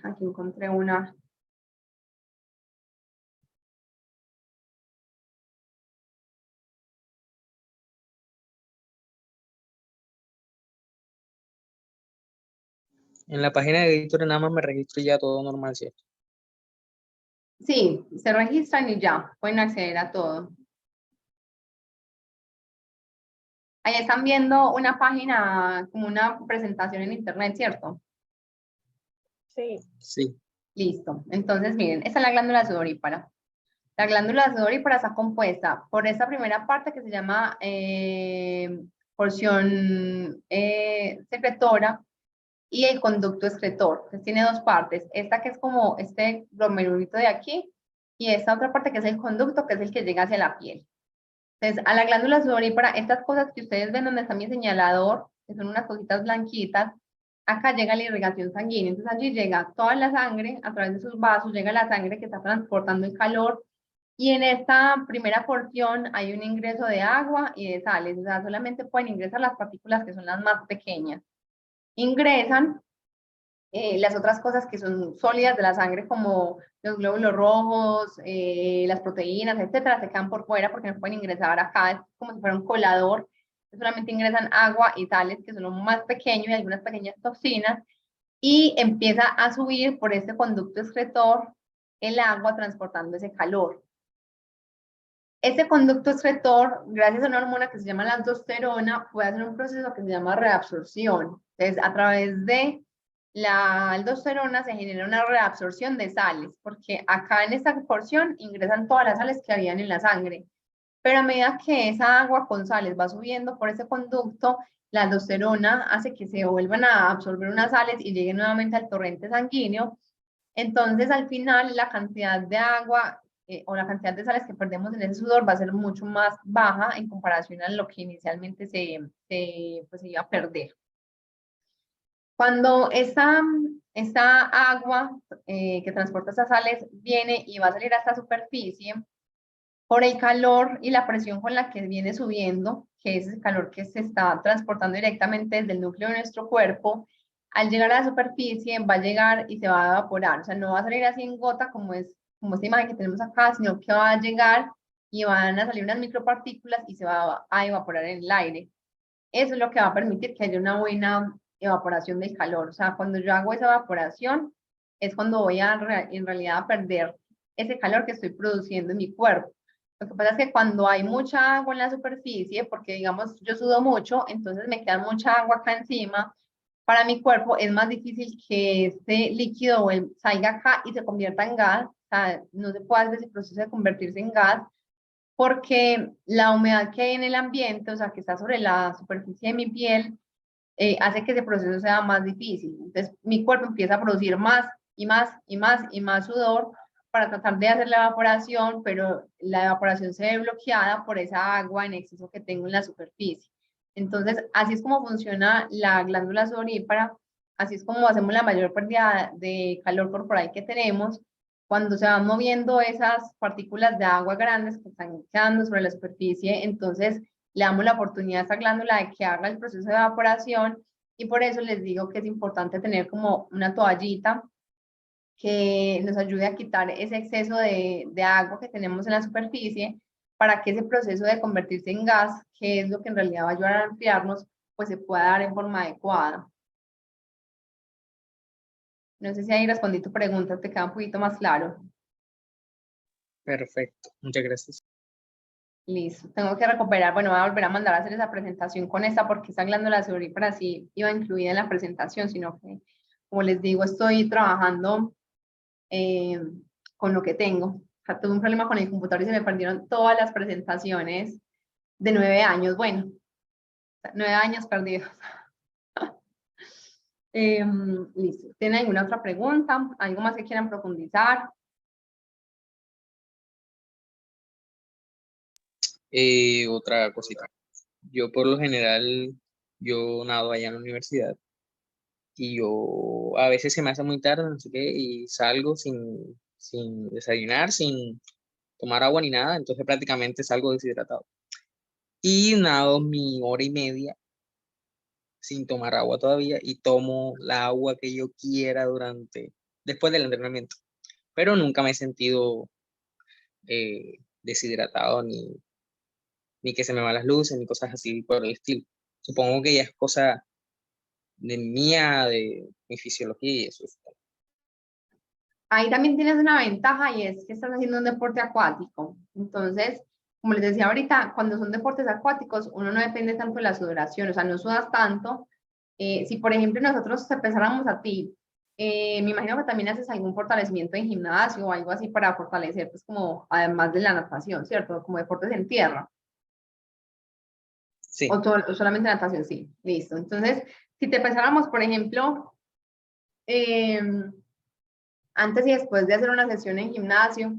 Aquí encontré una. En la página de Gatorade nada más me registro y ya todo normal, ¿cierto? Sí, se registran y ya, pueden acceder a todo. Ahí están viendo una página, como una presentación en internet, ¿cierto? Sí. Sí. Listo. Entonces, miren, esta es la glándula sudorípara. La glándula sudorípara está compuesta por esta primera parte que se llama porción secretora y el conducto excretor. Entonces, tiene dos partes. Esta que es como este glomerulito de aquí y esta otra parte que es el conducto, que es el que llega hacia la piel. Entonces, a la glándula sudorípara, estas cosas que ustedes ven donde está mi señalador, que son unas cositas blanquitas, acá llega la irrigación sanguínea. Entonces, allí llega toda la sangre, a través de sus vasos, llega la sangre que está transportando el calor. Y en esta primera porción hay un ingreso de agua y de sales. O sea, solamente pueden ingresar las partículas que son las más pequeñas. Ingresan las otras cosas que son sólidas de la sangre, como los glóbulos rojos, las proteínas, etcétera, se quedan por fuera porque no pueden ingresar acá, es como si fuera un colador, solamente ingresan agua y sales, que son lo más pequeño, y algunas pequeñas toxinas, y empieza a subir por este conducto excretor el agua transportando ese calor. Este conducto excretor, gracias a una hormona que se llama la aldosterona, puede hacer un proceso que se llama reabsorción. Entonces, a través de la aldosterona se genera una reabsorción de sales, porque acá en esta porción ingresan todas las sales que habían en la sangre. Pero a medida que esa agua con sales va subiendo por ese conducto, la aldosterona hace que se vuelvan a absorber unas sales y lleguen nuevamente al torrente sanguíneo. Entonces, al final, la cantidad de agua o la cantidad de sales que perdemos en ese sudor va a ser mucho más baja en comparación a lo que inicialmente pues, se iba a perder. Cuando esta agua que transporta esas sales viene y va a salir a esta superficie, por el calor y la presión con la que viene subiendo, que es el calor que se está transportando directamente desde el núcleo de nuestro cuerpo, al llegar a la superficie va a llegar y se va a evaporar. O sea, no va a salir así en gota como esta imagen que tenemos acá, sino que va a llegar y van a salir unas micropartículas y se va a evaporar en el aire. Eso es lo que va a permitir que haya una buena evaporación del calor. O sea, cuando yo hago esa evaporación, es cuando voy en realidad a perder ese calor que estoy produciendo en mi cuerpo. Lo que pasa es que cuando hay mucha agua en la superficie, porque digamos yo sudo mucho, entonces me queda mucha agua acá encima, para mi cuerpo es más difícil que este líquido salga acá y se convierta en gas. O sea, no se puede hacer ese proceso de convertirse en gas porque la humedad que hay en el ambiente, o sea, que está sobre la superficie de mi piel, hace que ese proceso sea más difícil. Entonces, mi cuerpo empieza a producir más y más y más y más sudor para tratar de hacer la evaporación, pero la evaporación se ve bloqueada por esa agua en exceso que tengo en la superficie. Entonces, así es como funciona la glándula sudorípara, así es como hacemos la mayor pérdida de calor corporal que tenemos, cuando se van moviendo esas partículas de agua grandes que están quedando sobre la superficie. Entonces le damos la oportunidad a esta glándula de que haga el proceso de evaporación, y por eso les digo que es importante tener como una toallita que nos ayude a quitar ese exceso de agua que tenemos en la superficie para que ese proceso de convertirse en gas, que es lo que en realidad va a ayudar a enfriarnos, pues se pueda dar en forma adecuada. No sé si ahí respondí tu pregunta, te queda un poquito más claro. Perfecto, muchas gracias. Listo, tengo que recuperar, bueno, voy a volver a mandar a hacer esa presentación con esta porque esa glándula sudorípara sí iba incluida en la presentación, sino que, como les digo, estoy trabajando con lo que tengo. O sea, tuve un problema con el computador y se me perdieron todas las presentaciones de 9 años, bueno, 9 años perdidos. Listo, ¿tienen alguna otra pregunta? ¿Algo más que quieran profundizar? Otra cosita. Yo por lo general, yo nado allá en la universidad y yo a veces se me hace muy tarde, no sé qué, y salgo sin desayunar, sin tomar agua ni nada, entonces prácticamente salgo deshidratado. Y nado mi hora y media sin tomar agua todavía y tomo la agua que yo quiera después del entrenamiento. Pero nunca me he sentido deshidratado ni que se me van las luces, ni cosas así por el estilo. Supongo que ya es cosa de mía, de mi fisiología y eso. Ahí también tienes una ventaja y es que estás haciendo un deporte acuático. Entonces, como les decía ahorita, cuando son deportes acuáticos, uno no depende tanto de la sudoración, o sea, no sudas tanto. Si, por ejemplo, nosotros te empezáramos a ti, me imagino que también haces algún fortalecimiento en gimnasio o algo así para fortalecer, pues como además de la natación, ¿cierto? Como deportes en tierra. Sí, O solamente natación, sí, listo. Entonces, si te empezáramos, por ejemplo, antes y después de hacer una sesión en gimnasio,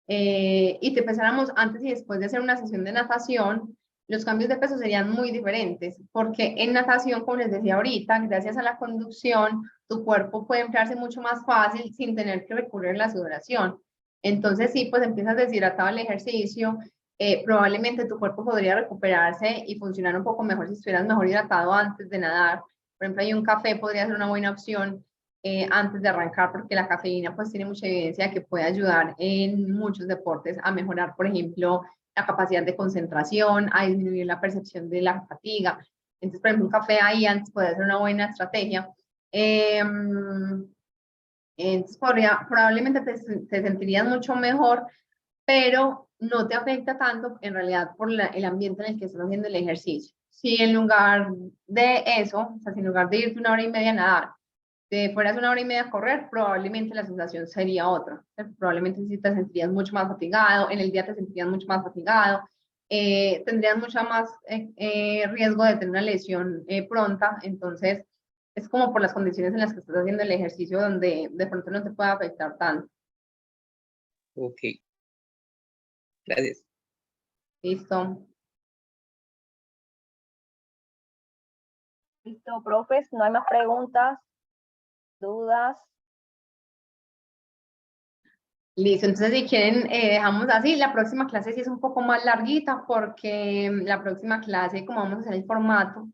y te empezáramos antes y después de hacer una sesión de natación, los cambios de peso serían muy diferentes, porque en natación, como les decía ahorita, gracias a la conducción, tu cuerpo puede emplearse mucho más fácil sin tener que recurrir a la sudoración. Entonces, sí, pues empiezas deshidratado el ejercicio, probablemente tu cuerpo podría recuperarse y funcionar un poco mejor si estuvieras mejor hidratado antes de nadar. Por ejemplo, hay un café, podría ser una buena opción antes de arrancar, porque la cafeína pues tiene mucha evidencia de que puede ayudar en muchos deportes a mejorar, por ejemplo, la capacidad de concentración, a disminuir la percepción de la fatiga. Entonces, por ejemplo, un café ahí antes puede ser una buena estrategia. Entonces, probablemente te sentirías mucho mejor, pero no te afecta tanto en realidad por el ambiente en el que estás haciendo el ejercicio. Si en lugar de eso, o sea, si en lugar de irte una hora y media a nadar, te fueras una hora y media a correr, probablemente la sensación sería otra. Probablemente sí te sentirías mucho más fatigado, en el día te sentirías mucho más fatigado, tendrías mucho más riesgo de tener una lesión pronta. Entonces, es como por las condiciones en las que estás haciendo el ejercicio donde de pronto no te puede afectar tanto. ok, gracias. Listo. Listo, profes, no hay más preguntas, dudas. Listo, entonces si quieren dejamos así, la próxima clase sí es un poco más larguita porque la próxima clase, como vamos a hacer el formato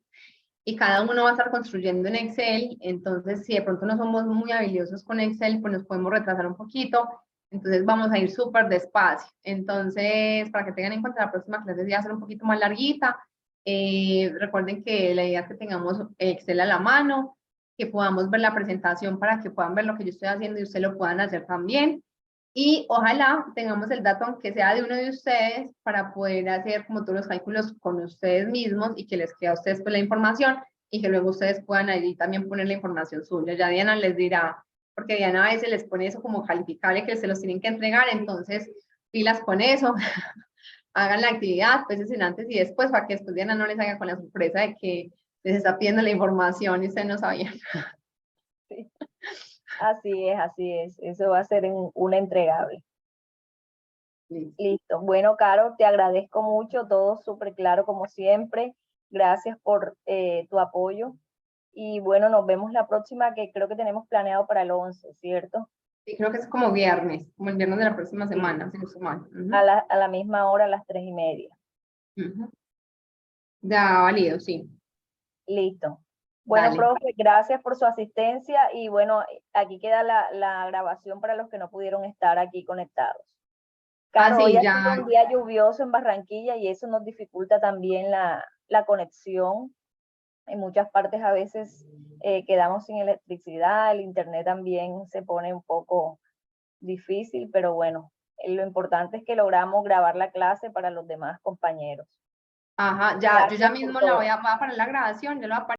y cada uno va a estar construyendo en Excel, entonces si de pronto no somos muy habilidosos con Excel, pues nos podemos retrasar un poquito, entonces vamos a ir súper despacio. Entonces, para que tengan en cuenta, la próxima clase sí va a ser un poquito más larguita. Recuerden que la idea es que tengamos Excel a la mano, que podamos ver la presentación para que puedan ver lo que yo estoy haciendo y ustedes lo puedan hacer también. Y ojalá tengamos el dato, aunque sea de uno de ustedes, para poder hacer como todos los cálculos con ustedes mismos y que les quede a ustedes pues la información y que luego ustedes puedan allí también poner la información suya. Ya Diana les dirá, porque Diana a veces les pone eso como calificable que se los tienen que entregar, entonces pilas con eso, hagan la actividad, pues es en antes y después, para que después Diana no les haga con la sorpresa de que les está pidiendo la información y ustedes no sabían. Sí. Así es. Eso va a ser una entregable. Listo. Bueno, Caro, te agradezco mucho, todo súper claro como siempre. Gracias por tu apoyo. Y bueno, nos vemos la próxima, que creo que tenemos planeado para el 11, ¿cierto? Sí, creo que es como viernes, como el viernes de la próxima semana, si no estoy mal. A la misma hora, a las 3:30. Ya, válido, sí. Listo. Bueno, Dale. profe, gracias por su asistencia y bueno, aquí queda la grabación para los que no pudieron estar aquí conectados. Claro, hoy Sí, ha sido ya. un día lluvioso en Barranquilla y eso nos dificulta también la conexión. En muchas partes a veces quedamos sin electricidad, el internet también se pone un poco difícil, pero bueno, lo importante es que logramos grabar la clase para los demás compañeros. Ajá, ya, yo ya Gracias por mismo la todo. voy a parar la grabación, yo la voy a